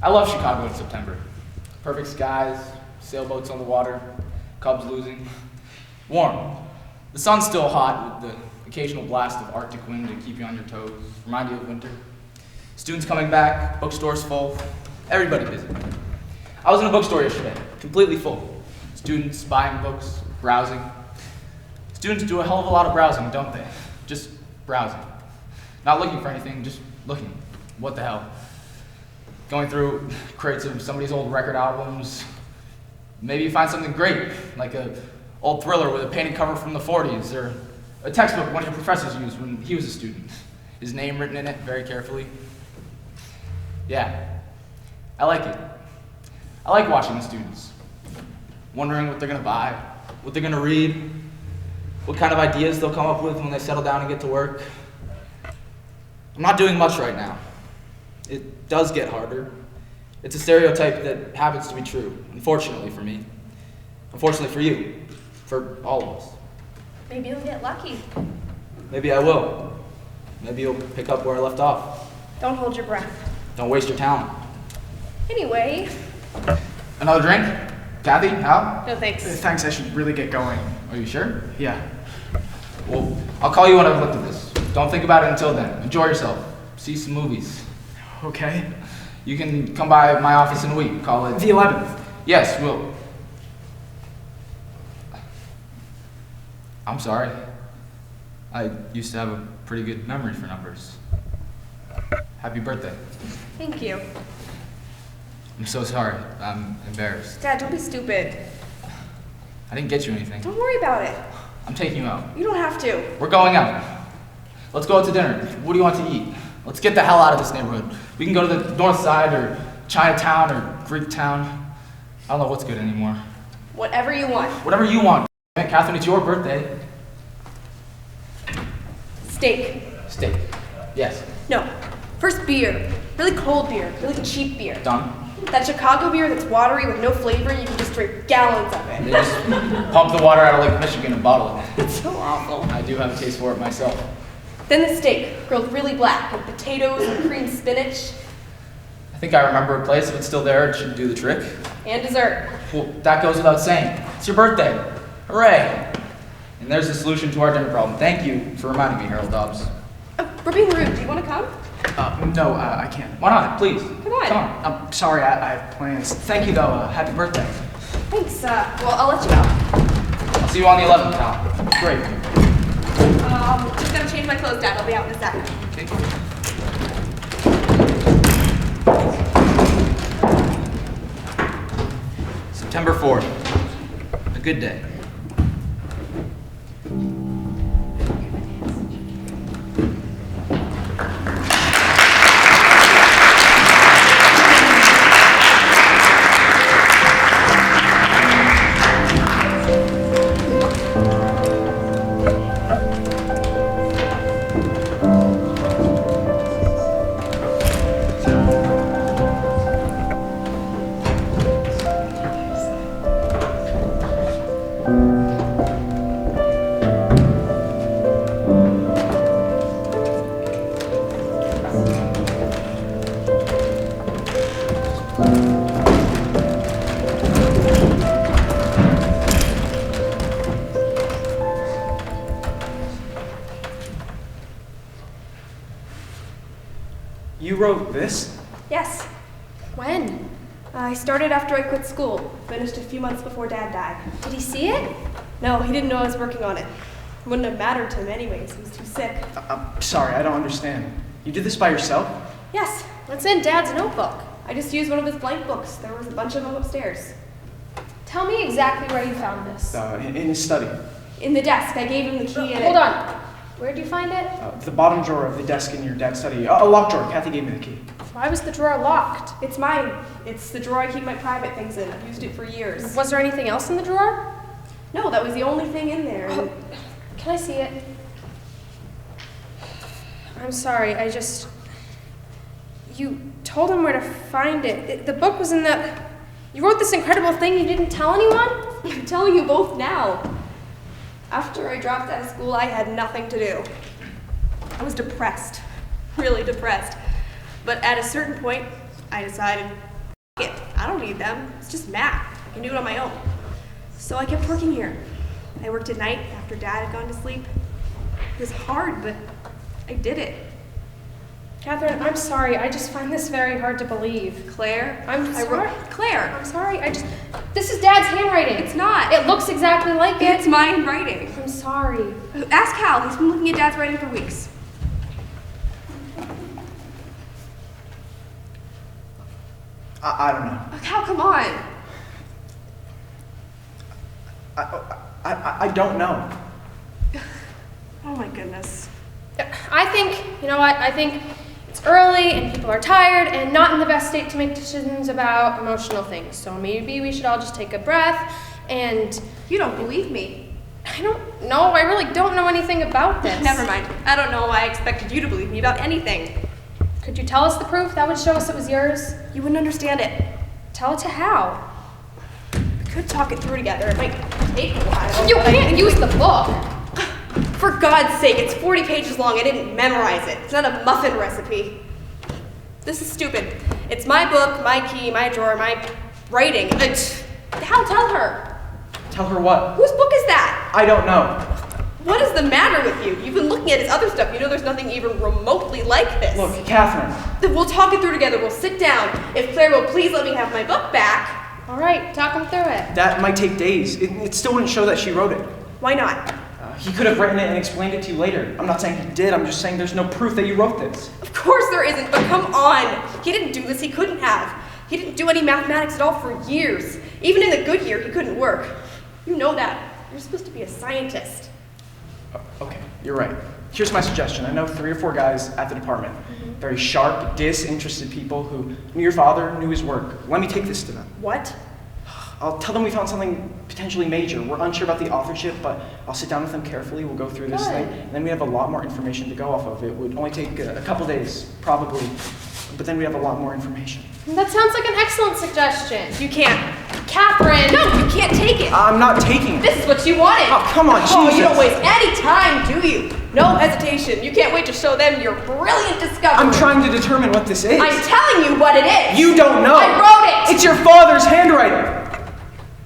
I love Chicago in September. Perfect skies, sailboats on the water, Cubs losing. Warm. The sun's still hot with the occasional blast of Arctic wind to keep you on your toes, remind you of winter. Students coming back, bookstores full, everybody busy. I was in a bookstore yesterday, completely full. Students buying books, browsing. Students do a hell of a lot of browsing, don't they? Just browsing. Not looking for anything, just looking. What the hell? Going through crates of somebody's old record albums. Maybe you find something great, like a old thriller with a painted cover from the 40s, or a textbook one of your professors used when he was a student. His name written in it very carefully. Yeah, I like it. I like watching the students, wondering what they're gonna buy, what they're gonna read. what kind of ideas they'll come up with when they settle down and get to work. I'm not doing much right now. It does get harder. It's a stereotype that happens to be true, unfortunately for me. Unfortunately for you. For all of us. Maybe you'll get lucky. Maybe I will. Maybe you'll pick up where I left off. Don't hold your breath. Don't waste your talent. Anyway. Another drink? Kathy? Hal? No thanks. Thanks, I should really get going. Are you sure? Yeah. Well, I'll call you when I've looked at this. Don't think about it until then. Enjoy yourself. See some movies. Okay. You can come by my office in a week. Call it... The 11th. Yes, we'll... I'm sorry. I used to have a pretty good memory for numbers. Happy birthday. Thank you. I'm so sorry. I'm embarrassed. Dad, don't be stupid. I didn't get you anything. Don't worry about it. I'm taking you out. You don't have to. We're going out. Let's go out to dinner. What do you want to eat? Let's get the hell out of this neighborhood. We can go to the north side or Chinatown or Greek town. I don't know what's good anymore. Whatever you want. Whatever you want. Catherine, it's your birthday. Steak. Steak. Yes. No. First beer. Really cold beer. Really cheap beer. Done. That Chicago beer that's watery with no flavor, you can just drink gallons of They it. just pump the water out of Lake Michigan and bottle it. It's so awful. I do have a taste for it myself. Then the steak, grilled really black, with potatoes and creamed spinach. I think I remember a place. If it's still there, it should do the trick. And dessert. Well, that goes without saying. It's your birthday. Hooray! And there's the solution to our dinner problem. Thank you for reminding me, Harold Dobbs. Oh, we're being rude. Do you want to come? No, I can't. Why not? Please. Come on. Come on. I'm sorry, I have plans. Thank you, though. Happy birthday. Thanks. Well, I'll let you go. I'll see you on the 11th, pal. Great. Just gonna change my clothes, Dad. I'll be out in a sec. Okay. September 4th. A good day. You wrote this? Yes. When? I started after I quit school. Finished a few months before Dad died. Did he see it? No, he didn't know I was working on it. Wouldn't have mattered to him anyways. He was too sick. I'm sorry, I don't understand. You did this by yourself? Yes. What's in Dad's notebook? I just used one of his blank books. There was a bunch of them upstairs. Tell me exactly where you found this. In his study. In the desk. I gave him the key and Hold on. Where'd you find it? The bottom drawer of the desk in your dad's study. A locked drawer. Kathy gave me the key. Why was the drawer locked? It's mine. It's the drawer I keep my private things in. I've used it for years. Was there anything else in the drawer? No, that was the only thing in there. Oh, can I see it? I'm sorry, You told him where to find it. The book was in the... You wrote this incredible thing you didn't tell anyone? I'm telling you both now. After I dropped out of school, I had nothing to do. I was depressed. Really depressed. But at a certain point, I decided, F it, I don't need them. It's just math. I can do it on my own. So I kept working here. I worked at night after Dad had gone to sleep. It was hard, but I did it. Catherine, I'm sorry. I just find this very hard to believe. Claire? I'm sorry. Claire! I'm sorry. This is Dad's handwriting. It's not. It looks exactly like it. It's my writing. I'm sorry. Ask Hal. He's been looking at Dad's writing for weeks. I don't know. Hal, come on. I don't know. Oh my goodness. I think, you know what? I think it's early and people are tired and not in the best state to make decisions about emotional things. So maybe we should all just take a breath and... You don't believe me. I don't know. I really don't know anything about this. Never mind. I don't know why I expected you to believe me about anything. Could you tell us the proof? That would show us it was yours. You wouldn't understand it. Tell it to how? We could talk it through together. It might take a while. You but I can't think use the book. For God's sake, it's 40 pages long. I didn't memorize it. It's not a muffin recipe. This is stupid. It's my book, my key, my drawer, my writing. Hal, tell her. Tell her what? Whose book is that? I don't know. What is the matter with you? You've been looking at his other stuff. You know there's nothing even remotely like this. Look, Catherine. Then we'll talk it through together. We'll sit down. If Claire will please let me have my book back. All right, talk him through it. That might take days. It still wouldn't show that she wrote it. Why not? He could have written it and explained it to you later. I'm not saying he did. I'm just saying there's no proof that you wrote this. Of course there isn't, but come on. He didn't do this. He couldn't have. He didn't do any mathematics at all for years. Even in the good year, he couldn't work. You know that. You're supposed to be a scientist. Okay, you're right. Here's my suggestion. I know 3 or 4 guys at the department. Very sharp, disinterested people who knew your father, knew his work. Let me take this to them. What? I'll tell them we found something potentially major. We're unsure about the authorship, but I'll sit down with them carefully. We'll go through this Good. thing, and then we have a lot more information to go off of. It would only take a couple days, probably, but then we have a lot more information. That sounds like an excellent suggestion. You can't. Catherine! No, you can't take it. I'm not taking it. This is what you wanted. Oh, come on, Oh, you Jesus. don't waste any time, do you? No hesitation. You can't wait to show them your brilliant discovery. I'm trying to determine what this is. I'm telling you what it is. You don't know. I wrote it. It's your father's handwriting.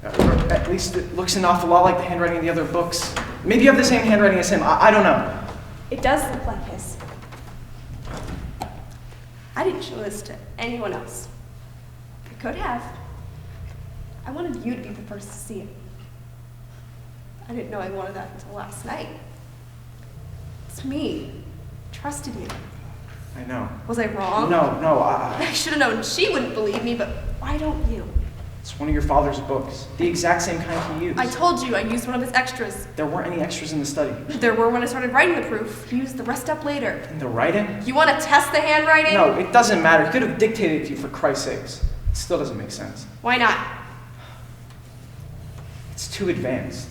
Or at least it looks an awful lot like the handwriting in the other books. Maybe you have the same handwriting as him. I don't know. It does look like his. I didn't show this to anyone else. I could have. I wanted you to be the first to see it. I didn't know I wanted that until last night. It's me. I trusted you. I know. Was I wrong? No, I should have known she wouldn't believe me, but why don't you? it's one of your father's books. The exact same kind he used. I told you I used one of his extras. There weren't any extras in the study. There were when I started writing the proof. He used the rest up later. In the writing? You want to test the handwriting? No, it doesn't matter. He could have dictated it to you for Christ's sakes. It still doesn't make sense. Why not? It's too advanced.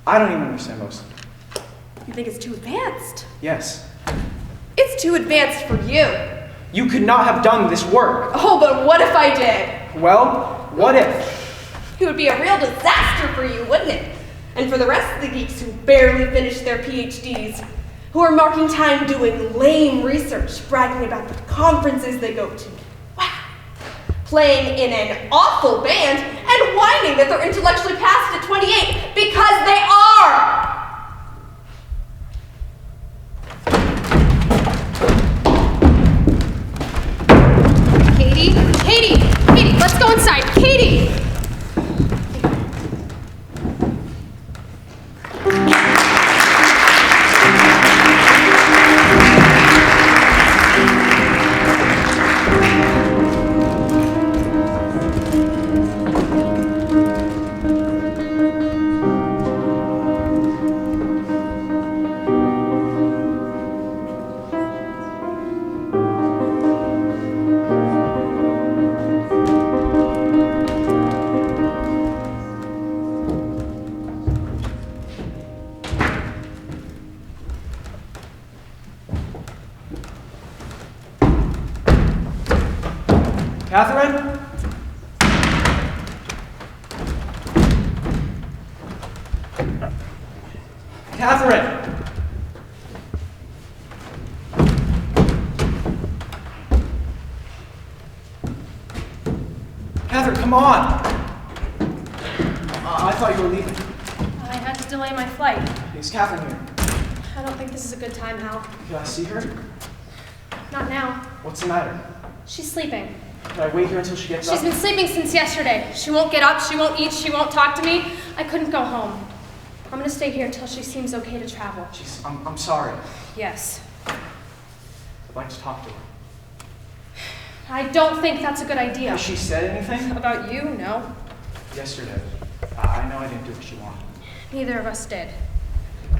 I don't even understand most of it. You think it's too advanced? Yes. It's too advanced for you. You could not have done this work. Oh, but what if I did? Well, what if? It would be a real disaster for you, wouldn't it? And for the rest of the geeks who barely finished their PhDs, who are marking time doing lame research, bragging about the conferences they go to. Wow. Playing in an awful band and whining that they're intellectually past at 28 because they are. Katie, let's go inside. Katie! Catherine? Catherine! Catherine, come on! I thought you were leaving. I had to delay my flight. Is Catherine here? I don't think this is a good time, Hal. Can I see her? Not now. What's the matter? She's sleeping. Can I wait here until she gets up? She's been sleeping since yesterday. She won't get up, she won't eat, she won't talk to me. I couldn't go home. I'm gonna stay here until she seems okay to travel. Jeez, I'm sorry. Yes. I'd like to talk to her. I don't think that's a good idea. Has she said anything? About you? No. Yesterday. I know I didn't do what she wanted. Neither of us did. I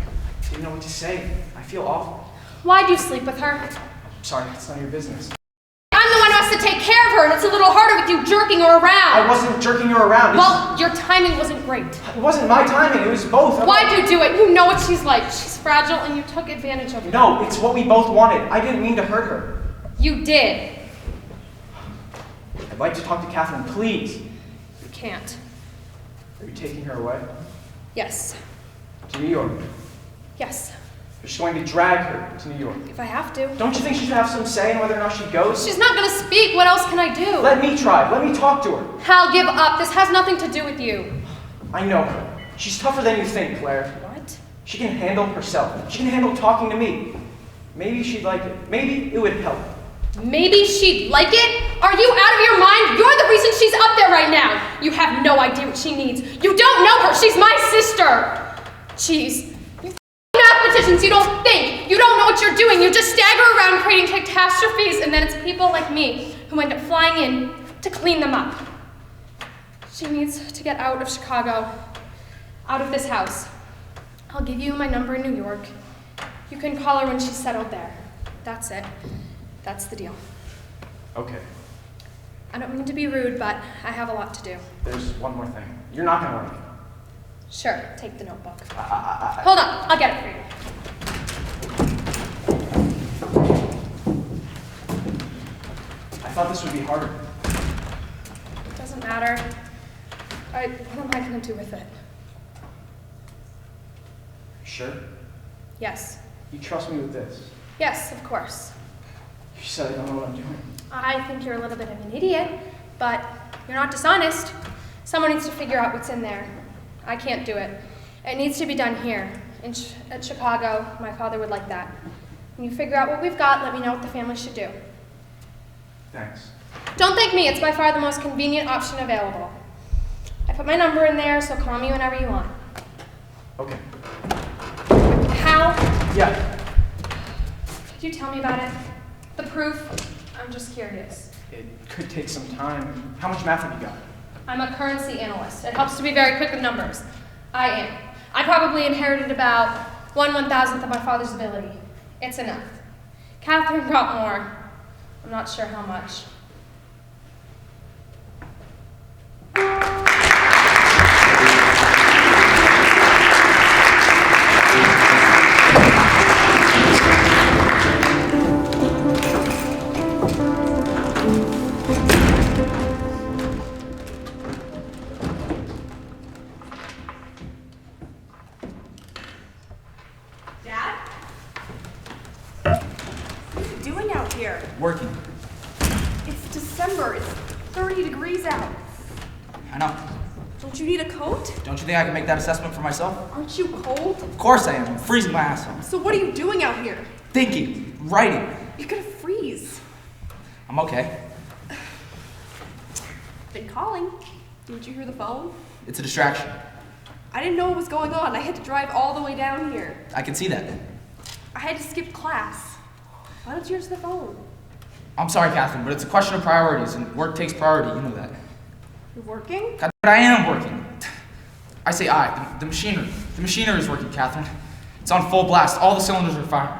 didn't know what to say. I feel awful. Why'd you sleep with her? I'm sorry, it's none of your business. I'm the one who has to take care of her her, and it's a little harder with you jerking her around. I wasn't jerking her around. Well, your timing wasn't great. It wasn't my timing, it was both. Why'd you do it? You know what she's like. She's fragile, and you took advantage of her. No, it's what we both wanted. I didn't mean to hurt her. You did. I'd like to talk to Catherine, please. You can't. Are you taking her away? Yes. To New York? Yes. You're just going to drag her to New York. If I have to. Don't you think she should have some say in whether or not she goes? She's not gonna speak. What else can I do? Let me try. Let me talk to her. Hal, give up. This has nothing to do with you. I know her. She's tougher than you think, Claire. What? She can handle herself. She can handle talking to me. Maybe she'd like it. Maybe it would help. Maybe she'd like it? Are you out of your mind? You're the reason she's up there right now. You have no idea what she needs. You don't know her. She's my sister. Jeez. You mathematicians, you don't think. You don't know what you're doing. You just stagger around creating catastrophes, and then it's people like me who end up flying in to clean them up. She needs to get out of Chicago, out of this house. I'll give you my number in New York. You can call her when she's settled there. That's it. That's the deal. Okay. I don't mean to be rude, but I have a lot to do. There's one more thing. You're not going to like it. Sure, take the notebook. Hold on, I'll get it for you. I thought this would be harder. It doesn't matter. What am I gonna do with it? Sure? Yes. You trust me with this? Yes, of course. You said I don't know what I'm doing. I think you're a little bit of an idiot, but you're not dishonest. Someone needs to figure out what's in there. I can't do it. It needs to be done here, at Chicago. My father would like that. When you figure out what we've got, let me know what the family should do. Thanks. Don't thank me, it's by far the most convenient option available. I put my number in there, so call me whenever you want. Okay. How? Yeah. Could you tell me about it? The proof? I'm just curious. It could take some time. How much math have you got? I'm a currency analyst. It helps to be very quick with numbers. I am. I probably inherited about 1/1000th of my father's ability. It's enough. Catherine brought more. I'm not sure how much. Working. It's December. It's 30 degrees out. I know. Don't you need a coat? Don't you think I can make that assessment for myself? Aren't you cold? Of course I am. I'm freezing my ass off. So what are you doing out here? Thinking, writing. You're gonna freeze. I'm okay. Been calling. Didn't you hear the phone? It's a distraction. I didn't know what was going on. I had to drive all the way down here. I can see that. I had to skip class. Why don't you answer the phone? I'm sorry, Catherine, but it's a question of priorities, and work takes priority. You know that. You're working? God, but I am working. I say the machinery. The machinery is working, Catherine. It's on full blast. All the cylinders are firing.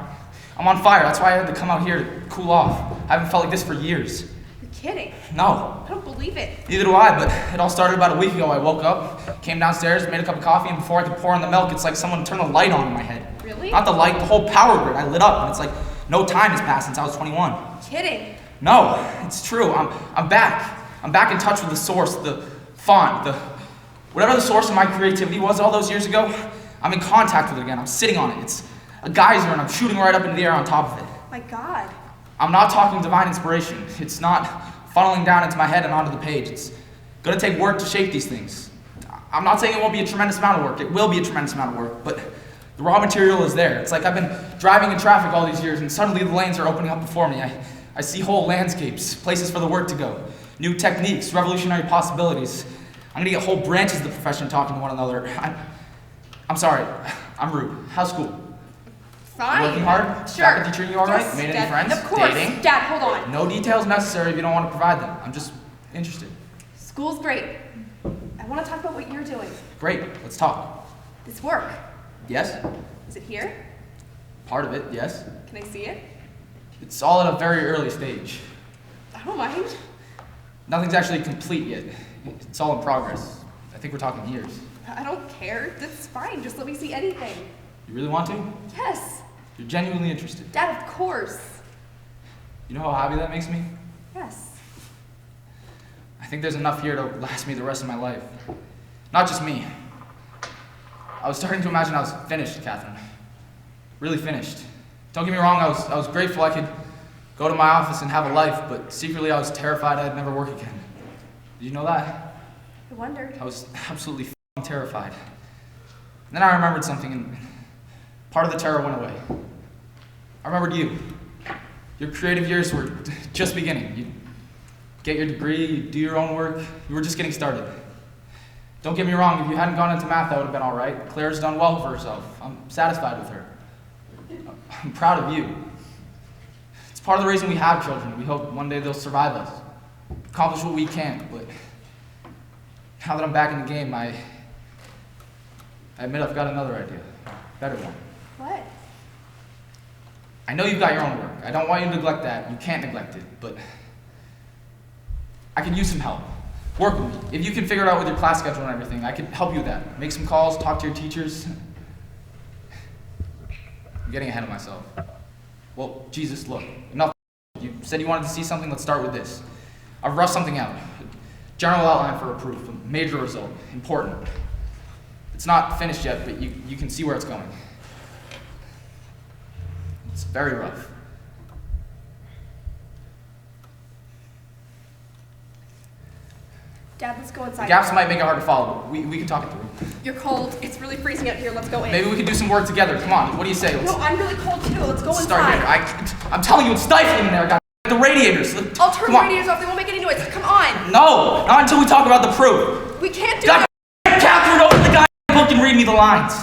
I'm on fire. That's why I had to come out here to cool off. I haven't felt like this for years. You're kidding. No. I don't believe it. Neither do I, but it all started about a week ago. I woke up, came downstairs, made a cup of coffee, and before I could pour in the milk, it's like someone turned the light on in my head. Really? Not the light, the whole power grid. I lit up, and it's like no time has passed since I was 21. Kidding. No, it's true. I'm back. I'm back in touch with the source, the font, whatever the source of my creativity was all those years ago. I'm in contact with it again. I'm sitting on it. It's a geyser, and I'm shooting right up into the air on top of it. My God. I'm not talking divine inspiration. It's not funneling down into my head and onto the page. It's gonna take work to shape these things. I'm not saying it won't be a tremendous amount of work. It will be a tremendous amount of work, but the raw material is there. It's like I've been driving in traffic all these years, and suddenly the lanes are opening up before me. I see whole landscapes, places for the work to go, new techniques, revolutionary possibilities. I'm gonna get whole branches of the profession talking to one another. I'm sorry, I'm rude. How's school? Fine. Working hard? Sure. Faculty treating you all right? Yes, Made any Dad. friends? Of course. Dating? Dad, hold on. No details necessary if you don't want to provide them. I'm just interested. School's great. I want to talk about what you're doing. Great, let's talk. This work. Yes? Is it here? Part of it, yes. Can I see it? It's all at a very early stage. I don't mind. Nothing's actually complete yet. It's all in progress. I think we're talking years. I don't care. That's fine. Just let me see anything. You really want to? Yes. You're genuinely interested. Dad, of course. You know how happy that makes me? Yes. I think there's enough here to last me the rest of my life. Not just me. I was starting to imagine I was finished, Catherine. Really finished. Don't get me wrong, I was grateful I could go to my office and have a life, but secretly I was terrified I'd never work again. Did you know that? I wondered. I was absolutely f***ing terrified. And then I remembered something, and part of the terror went away. I remembered you. Your creative years were just beginning. You get your degree, you do your own work. You were just getting started. Don't get me wrong, if you hadn't gone into math, that would have been all right. Claire's done well for herself. I'm satisfied with her. I'm proud of you. It's part of the reason we have children. We hope one day they'll survive us, accomplish what we can't. But now that I'm back in the game, I admit I've got another idea, better one. What? I know you've got your own work. I don't want you to neglect that. You can't neglect it, but I could use some help. Work with me. If you can figure it out with your class schedule and everything, I could help you with that. Make some calls, talk to your teachers. I'm getting ahead of myself. Well, Jesus, look, enough. You said you wanted to see something, let's start with this. I've rushed something out. General outline for a proof, a major result, important. It's not finished yet, but you can see where it's going. It's very rough. Dad, let's go The inside. gaps might make it hard to follow, but we can talk it through. You're cold. It's really freezing out here. Let's go in. Maybe we can do some work together. Come on, what do you say? No, I'm really cold too. Let's go Start inside. here. I'm telling you, it's stifling in there. God, the radiators. I'll turn Come the on. radiators off. They won't make any noise. Come on. No, not until we talk about the proof. We can't do God, it. Catherine, open the goddamn book and read me the lines.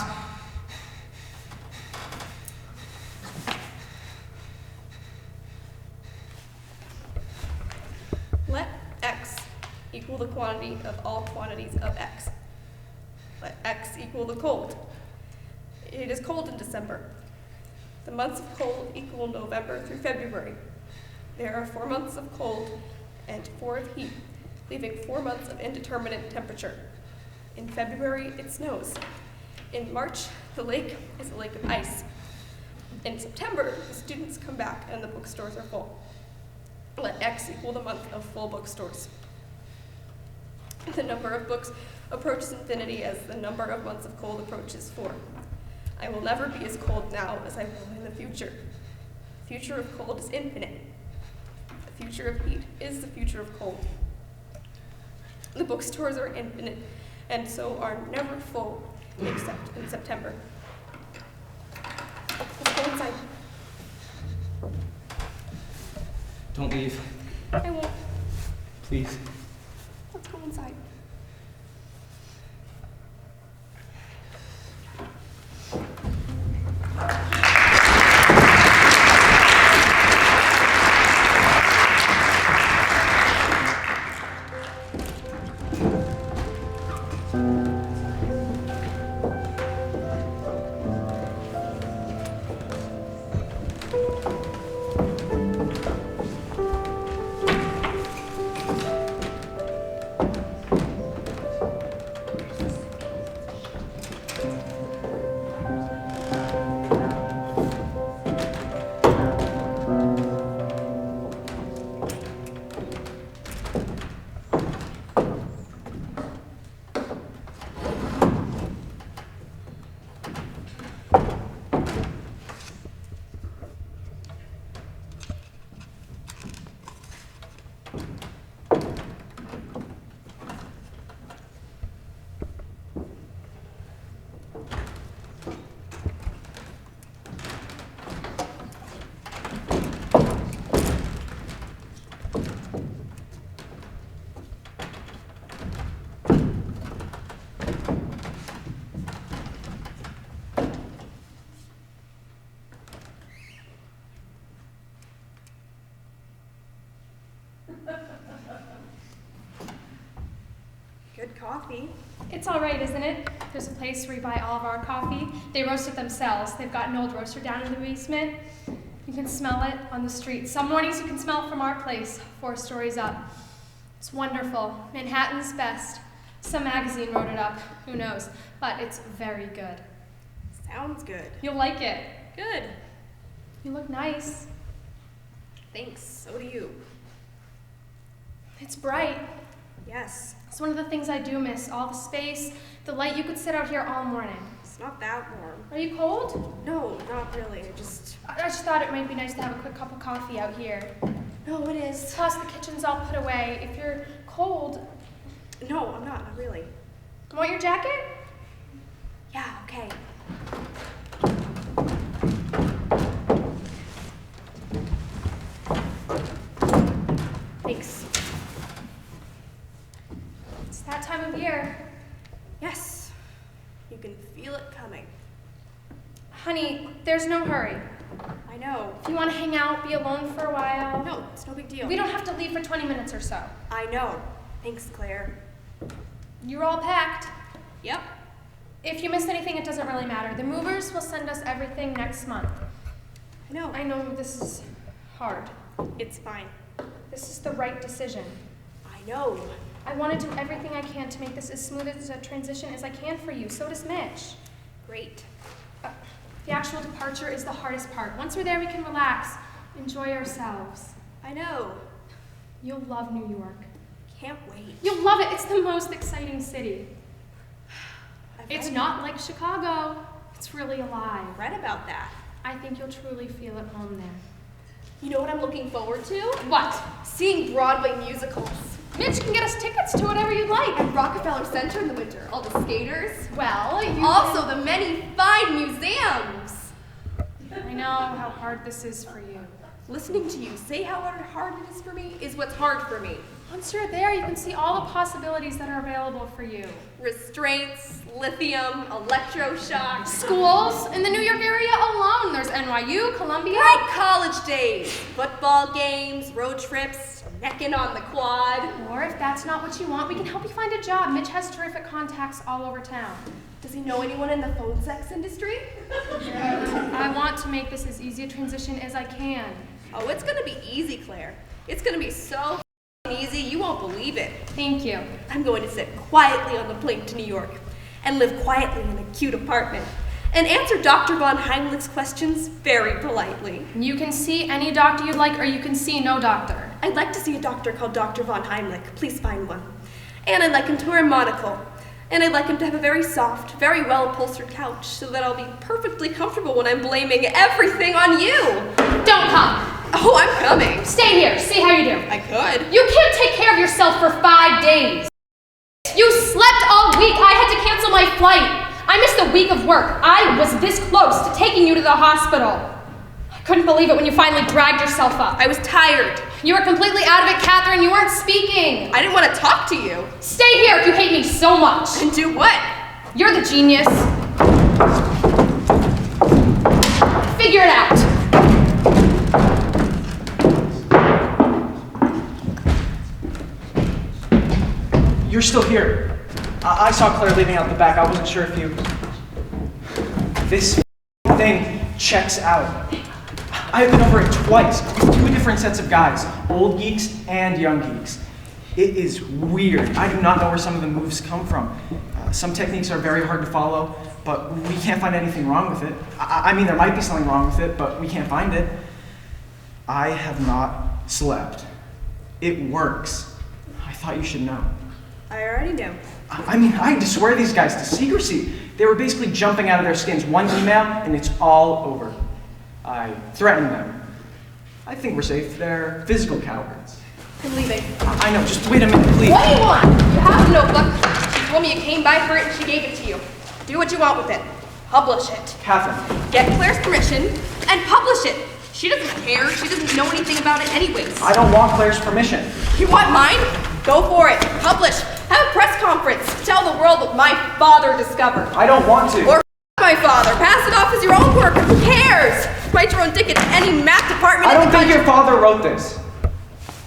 Let x equal the quantity of all quantities of x. Let x equal the cold. It is cold in December. The months of cold equal November through February. There are 4 months of cold and 4 of heat, leaving 4 months of indeterminate temperature. In February, it snows. In March, the lake is a lake of ice. In September, the students come back and the bookstores are full. Let x equal the month of full bookstores. The number of books approaches infinity as the number of months of cold approaches 4. I will never be as cold now as I will in the future. The future of cold is infinite. The future of heat is the future of cold. The bookstores are infinite, and so are never full, except in September. Let's go inside. Don't leave, I won't. please. Let's go inside. Good coffee. It's all right, isn't it? There's a place where you buy all of our coffee. They roast it themselves. They've got an old roaster down in the basement. You can smell it on the street. Some mornings you can smell it from our place, 4 stories up. It's wonderful. Manhattan's best. Some magazine wrote it up. Who knows? But it's very good. Sounds good. You'll like it. Good. You look nice. Thanks, so do you. It's bright. Yes. It's one of the things I do miss. All the space, the light. You could sit out here all morning. It's not that warm. Are you cold? No, not really. I just thought it might be nice to have a quick cup of coffee out here. No, it is. Plus, the kitchen's all put away. If you're cold... No, I'm not really. Want your jacket? Yeah, okay. Thanks. It's that time of year. Yes. You can feel it coming. Honey, there's no hurry. I know. If you want to hang out, be alone for a while... No, it's no big deal. We don't have to leave for 20 minutes or so. I know. Thanks, Claire. You're all packed. Yep. If you missed anything, it doesn't really matter. The movers will send us everything next month. I know. I know this is hard. It's fine. This is the right decision. I know. I want to do everything I can to make this as smooth as a transition as I can for you. So does Mitch. Great. The actual departure is the hardest part. Once we're there, we can relax, enjoy ourselves. I know. You'll love New York. Can't wait. You'll love it. It's the most exciting city. It's read- not like Chicago. It's really alive. I read about that. I think you'll truly feel at home there. You know what I'm looking forward to? What? Seeing Broadway musicals. Mitch can get us tickets to whatever you'd like. At Rockefeller Center in the winter. All the skaters. Well, you Also, the many fine museums. I know how hard this is for you. Listening to you say how hard it is for me is what's hard for me. Once you're there, you can see all the possibilities that are available for you. Restraints, lithium, electroshock. Schools in the New York area alone. There's NYU, Columbia. Great college days. Football games, road trips, necking on the quad. Or if that's not what you want, we can help you find a job. Mitch has terrific contacts all over town. Does he know anyone in the phone sex industry? I want to make this as easy a transition as I can. Oh, it's gonna be easy, Claire. It's gonna be so easy, you won't believe it. Thank you. I'm going to sit quietly on the plane to New York and live quietly in a cute apartment and answer Dr. von Heimlich's questions very politely. You can see any doctor you'd like, or you can see no doctor. I'd like to see a doctor called Dr. von Heimlich. Please find one. And I'd like him to wear a monocle. And I'd like him to have a very soft, very well-upholstered couch so that I'll be perfectly comfortable when I'm blaming everything on you. Don't come. Oh, I'm coming. Stay here. See how you do. I could. You can't take care of yourself for 5 days. You slept all week. I had to cancel my flight. I missed a week of work. I was this close to taking you to the hospital. I couldn't believe it when you finally dragged yourself up. I was tired. You were completely out of it, Catherine. You weren't speaking. I didn't want to talk to you. Stay here if you hate me so much. And do what? You're the genius. Figure it out. You're still here. I saw Claire leaving out the back. I wasn't sure if you... This thing checks out. I've been over it twice with 2 different sets of guys, old geeks and young geeks. It is weird. I do not know where some of the moves come from. Some techniques are very hard to follow, but we can't find anything wrong with it. I mean, there might be something wrong with it, but we can't find it. I have not slept. It works. I thought you should know. I already knew. I mean, I had to swear these guys to secrecy. They were basically jumping out of their skins. One email, and it's all over. I threatened them. I think we're safe. They're physical cowards. I'm leaving. I know, just wait a minute, please. What do you want? You have a notebook. She told me you came by for it and she gave it to you. Do what you want with it. Publish it. Catherine. Get Claire's permission and publish it. She doesn't care. She doesn't know anything about it anyways. I don't want Claire's permission. You want mine? Go for it. Publish. Have a press conference. Tell the world what my father discovered. I don't want to. Or my father. Pass it off as your own work. Who cares? Write your own ticket to any math department I in don't the think country. your father wrote this.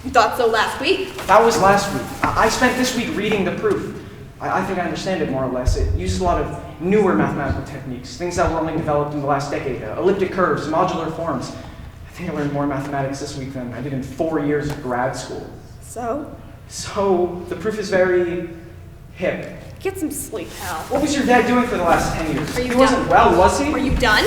You thought so last week. That was last week. I spent this week reading the proof. I think I understand it more or less. It uses a lot of newer mathematical techniques, things that were only developed in the last decade. Elliptic curves, modular forms. I think I learned more mathematics this week than I did in 4 years of grad school. So? So, the proof is very hip. Get some sleep, Hal. What was your dad doing for the last 10 years? Are you He wasn't done? well, was he? Are you done?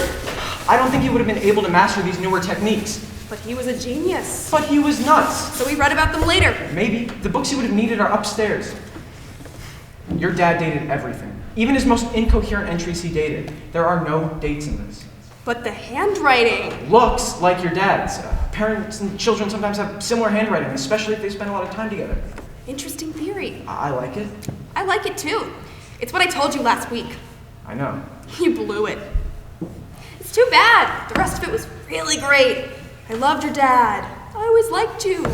I don't think he would have been able to master these newer techniques. But he was a genius. But he was nuts. So we read about them later. Maybe. The books he would have needed are upstairs. Your dad dated everything. Even his most incoherent entries he dated. There are no dates in this. But the handwriting. Looks like your dad's. Parents and children sometimes have similar handwriting, especially if they spend a lot of time together. Interesting theory. I like it. I like it too. It's what I told you last week. I know. You blew it. It's too bad. The rest of it was really great. I loved your dad. I always liked you.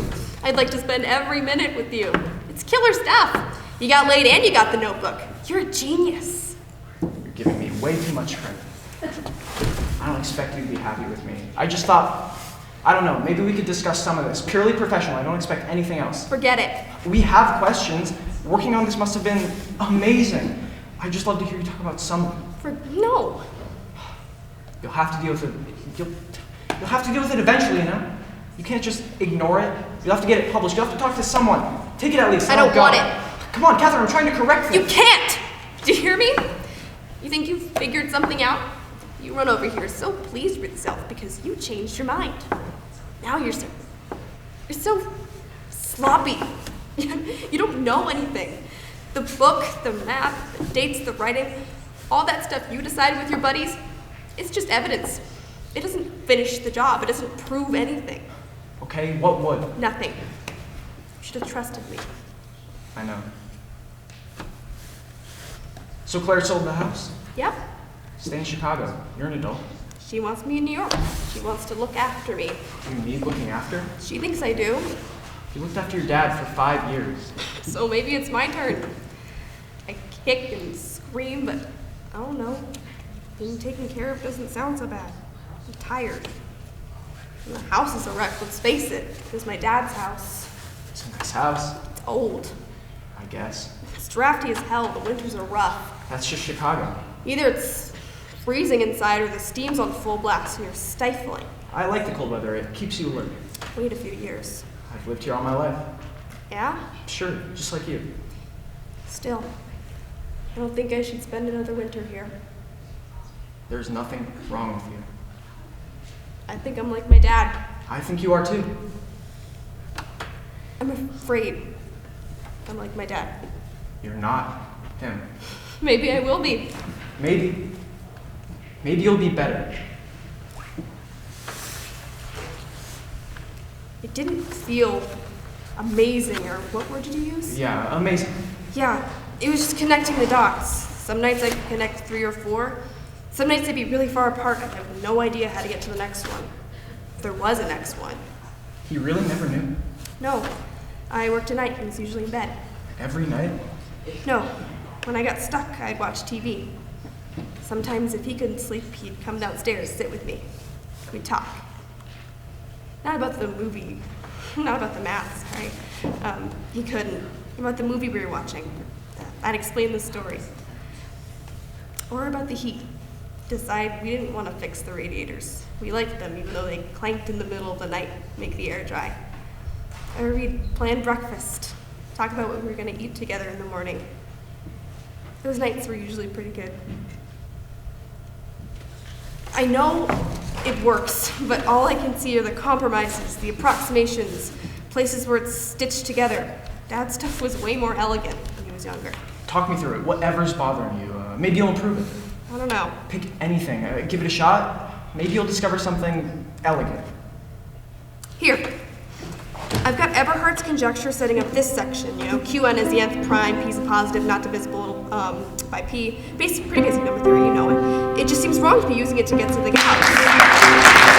I'd like to spend every minute with you. It's killer stuff. You got laid and you got the notebook. You're a genius. You're giving me way too much credit. I don't expect you to be happy with me. I just thought, I don't know, maybe we could discuss some of this. Purely professional, I don't expect anything else. Forget it. We have questions. Working on this must have been amazing. I'd just love to hear you talk about some of them. No. You'll have to deal with it. You'll have to deal with it eventually, you know? You can't just ignore it. You'll have to get it published. You'll have to talk to someone. Take it at least. I don't want it. Come on, Catherine, I'm trying to correct You things. can't! Do you hear me? You think you've figured something out? You run over here so pleased with yourself because you changed your mind. Now you're so sloppy. You don't know anything. The book, the map, the dates, the writing, all that stuff you decide with your buddies, it's just evidence. It doesn't finish the job. It doesn't prove anything. Okay, what would? Nothing. You should have trusted me. I know. So Claire sold the house? Yep. Stay in Chicago. You're an adult. She wants me in New York. She wants to look after me. You need looking after? She thinks I do. You looked after your dad for 5 years. So maybe it's my turn. I kick and scream, but I don't know. Being taken care of doesn't sound so bad. I'm tired. And the house is a wreck, let's face it. It was my dad's house. It's a nice house, It's old. I guess. It's drafty as hell. The winters are rough. That's just Chicago. Either it's freezing inside or the steam's on full blast and you're stifling. I like the cold weather. It keeps you alert. Wait a few years. I've lived here all my life. Yeah? Sure, just like you. Still, I don't think I should spend another winter here. There's nothing wrong with you. I think I'm like my dad. I think you are too. I'm afraid I'm like my dad. You're not him. Maybe I will be. Maybe. Maybe you'll be better. It didn't feel amazing, or what word did you use? Yeah, amazing. Yeah, it was just connecting the dots. Some nights I could connect 3 or 4. Some nights they'd be really far apart. I'd have no idea how to get to the next one. If there was a next one. You really never knew? No, I worked a night. He was usually in bed. Every night? No, when I got stuck, I'd watch TV. Sometimes if he couldn't sleep, he'd come downstairs, sit with me. We'd talk. Not about the movie, not about the maths, right? He couldn't. About the movie we were watching. I'd explain the story. Or about the heat. Decide we didn't want to fix the radiators. We liked them, even though they clanked in the middle of the night, make the air dry. Or we'd plan breakfast. Talk about what we were going to eat together in the morning. Those nights were usually pretty good. I know it works, but all I can see are the compromises, the approximations, places where it's stitched together. Dad's stuff was way more elegant when he was younger. Talk me through it. Whatever's bothering you. Maybe you'll improve it. I don't know. Pick anything. Give it a shot. Maybe you'll discover something elegant. Here. I've got Eberhardt's conjecture setting up this section. Qn is the nth prime, p is a positive, not divisible by p. Pretty basic number theory, you know it. It just seems wrong to be using it to get to the gauss.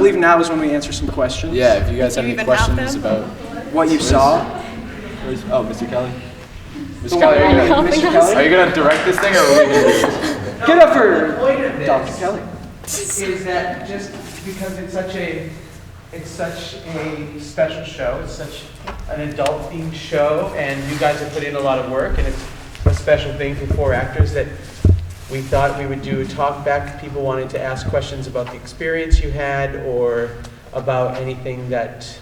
believe now is when we answer some questions. Yeah, if you guys have you any even have questions them? about What you saw. oh, Mr. Kelly. The Mr. Kelly, one- are Mr. Kelly? you gonna direct this thing or are we gonna do this? Get up for The point of Dr. this Kelly. is that just because it's such a special show, it's such an adult-themed show, and you guys have put in a lot of work, and it's a special thing for 4 actors, that we thought we would do a talk back. People wanted to ask questions about the experience you had, or about anything that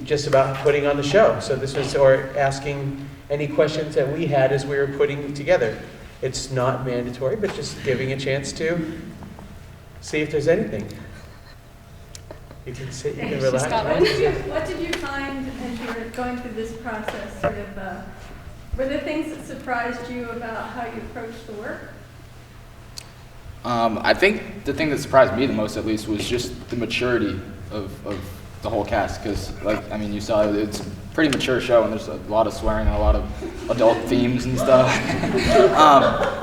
just about putting on the show. So this was, or asking any questions that we had as we were putting together. It's not mandatory, but just giving a chance to see if there's anything. You can sit, you can relax. What did you find as you were going through this process? Sort of, were there things that surprised you about how you approached the work? I think the thing that surprised me the most, at least, was just the maturity of the whole cast. Because, like, I mean, you saw it's a pretty mature show, and there's a lot of swearing and a lot of adult themes and stuff.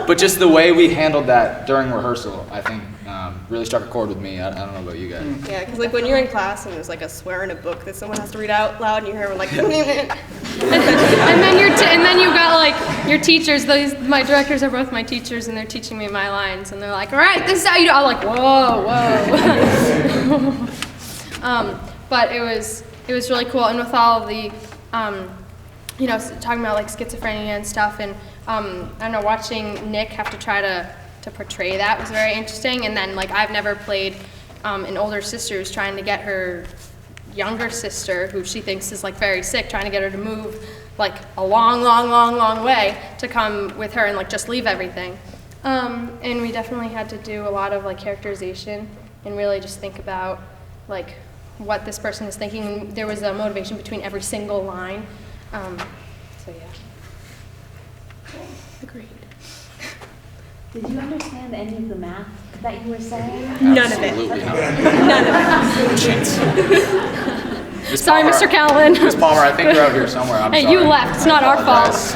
But just the way we handled that during rehearsal, I think, really struck a chord with me. I don't know about you guys. Yeah, because like when you're in class and there's like a swear in a book that someone has to read out loud, and you hear everyone like, And then you got like your teachers. My directors are both my teachers, and they're teaching me my lines, and they're like, "All right, this is how you do." I'm like, "Whoa." But it was really cool, and with all of the, talking about like schizophrenia and stuff, and I don't know, watching Nick have to try to portray that was very interesting. And then like I've never played an older sister who's trying to get her younger sister, who she thinks is like very sick, trying to get her to move like a long way to come with her and like just leave everything. And we definitely had to do a lot of like characterization and really just think about like what this person is thinking. There was a motivation between every single line. So yeah. Agreed. Did you understand any of the math that you were saying? none of it. Absolutely not. None of it. Miss Sorry, Palmer, Mr. Calvin. Miss Palmer, I think you're out here somewhere. I'm Hey, sorry. you left. It's not our fault. Apologize.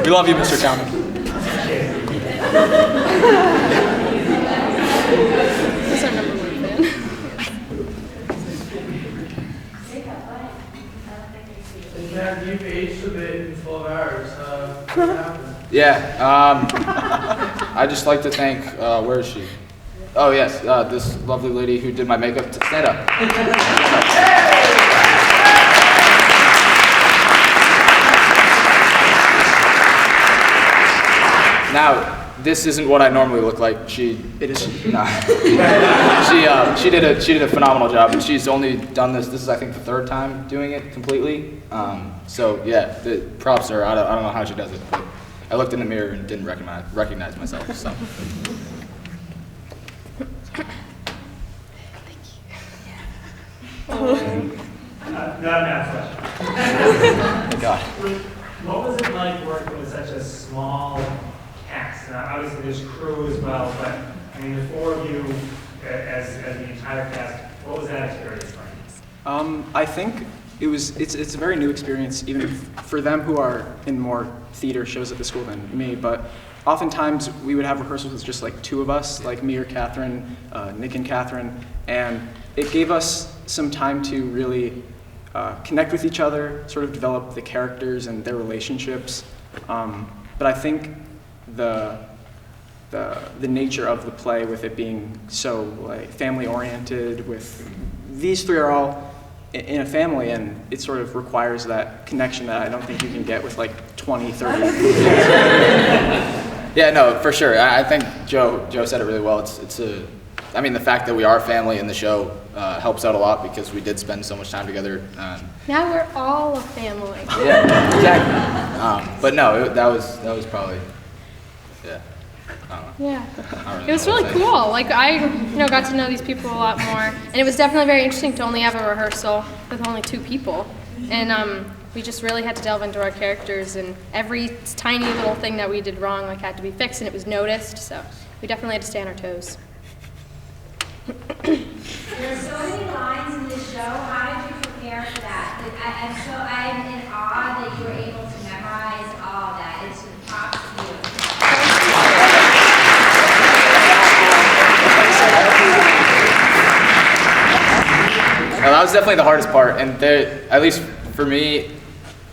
We love you, Mr. County. That's our number 1 fan. You've aged a bit in 12 hours. What happened? Yeah, I just like to thank, where is she? Oh yes, this lovely lady who did my makeup. Stand up. Now, this isn't what I normally look like. It is. Nah. She did a phenomenal job, and she's only done this. This is, I think, the 3rd time doing it completely. So yeah, the props are. I don't know how she does it, but I looked in the mirror and didn't recognize myself. So. Not a math question. Thank God. What was it like working with such a small cast? Now, obviously, there's crew as well, but I mean, the 4 of you as the entire cast. What was that experience like? I think it's a very new experience, even for them who are in more theater shows at the school than me. But oftentimes we would have rehearsals with just like 2 of us, like me or Catherine, Nick and Catherine, and it gave us some time to really connect with each other, sort of develop the characters and their relationships. But I think the nature of the play, with it being so like family oriented, with these 3 are all in a family, and it sort of requires that connection that I don't think you can get with like 20, 30. Yeah, no, for sure. I think Joe said it really well. I mean, the fact that we are family in the show helps out a lot, because we did spend so much time together. Now we're all a family. Yeah, exactly. But no, that was probably, yeah. I don't know. Yeah. I don't It was know what really to say. cool. Like I, got to know these people a lot more, and it was definitely very interesting to only have a rehearsal with only 2 people, and we just really had to delve into our characters, and every tiny little thing that we did wrong like had to be fixed, and it was noticed. So we definitely had to stay on our toes. There are so many lines in this show. How did you prepare there for that. Like, I'm in awe that you were able to memorize all that. It's props to you. Well, that was definitely the hardest part, and at least for me,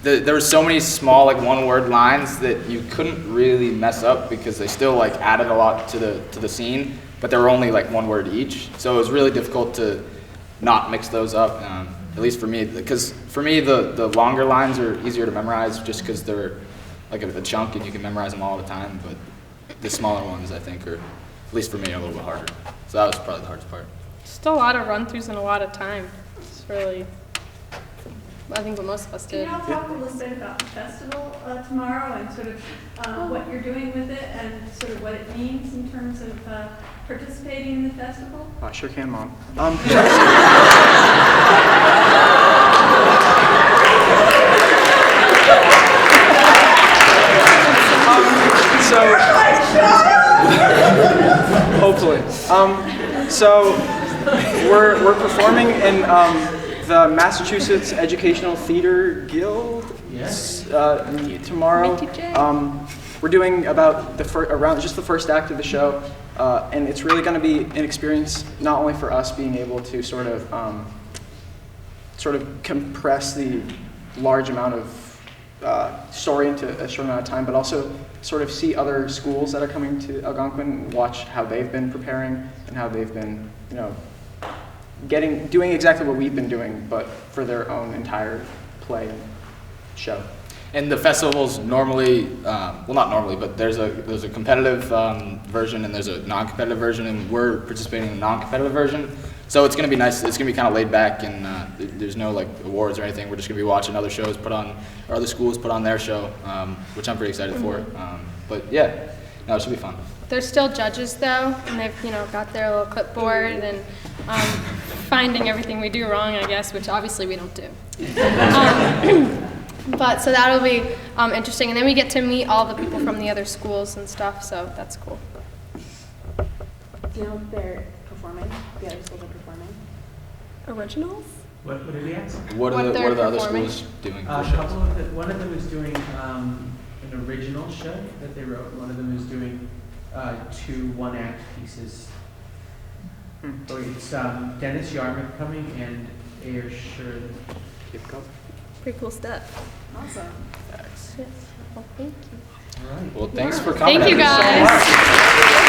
there were so many small like one-word lines that you couldn't really mess up because they still like added a lot to the scene, but they were only like one word each. So it was really difficult to not mix those up. At least for me, because for me the longer lines are easier to memorize just because they're like a chunk and you can memorize them all the time. But the smaller ones, I think, are at least for me a little bit harder. So that was probably the hardest part. Just a lot of run-throughs and a lot of time. It's really, I think, what most of us Can did. you all talk a little bit about the festival tomorrow and sort of what you're doing with it and sort of what it means in terms of participating in the festival? I sure can, Mom. So, hopefully. So we're performing in the Massachusetts Educational Theater Guild. Yes. Tomorrow. We're doing about around just the first act of the show, and it's really going to be an experience not only for us being able to sort of compress the large amount of story into a short amount of time, but also sort of see other schools that are coming to Algonquin, watch how they've been preparing and how they've been, doing exactly what we've been doing, but for their own entire play and show. And the festivals normally, well, not normally, but there's a competitive version and there's a non-competitive version, and we're participating in the non-competitive version. So it's going to be nice. It's going to be kind of laid back, and there's no like awards or anything. We're just going to be watching other shows put on, or other schools put on their show, which I'm pretty excited for. But yeah, no, it should be fun. There's still judges though, and they've got their little clipboard and finding everything we do wrong, I guess, which obviously we don't do. But so that'll be interesting, and then we get to meet all the people from the other schools and stuff. So that's cool. Do you know if they're performing? The other schools are performing? Originals? What did he ask? What are the other performing. schools doing? A couple of one of them is doing an original show that they wrote. One of them is doing 2 one-act pieces. So it's Dennis Yarmouth coming and Ayer Shirley. Pretty cool stuff. Awesome. Well, thank you. All right. Well, thanks for coming. Thank you so guys. much.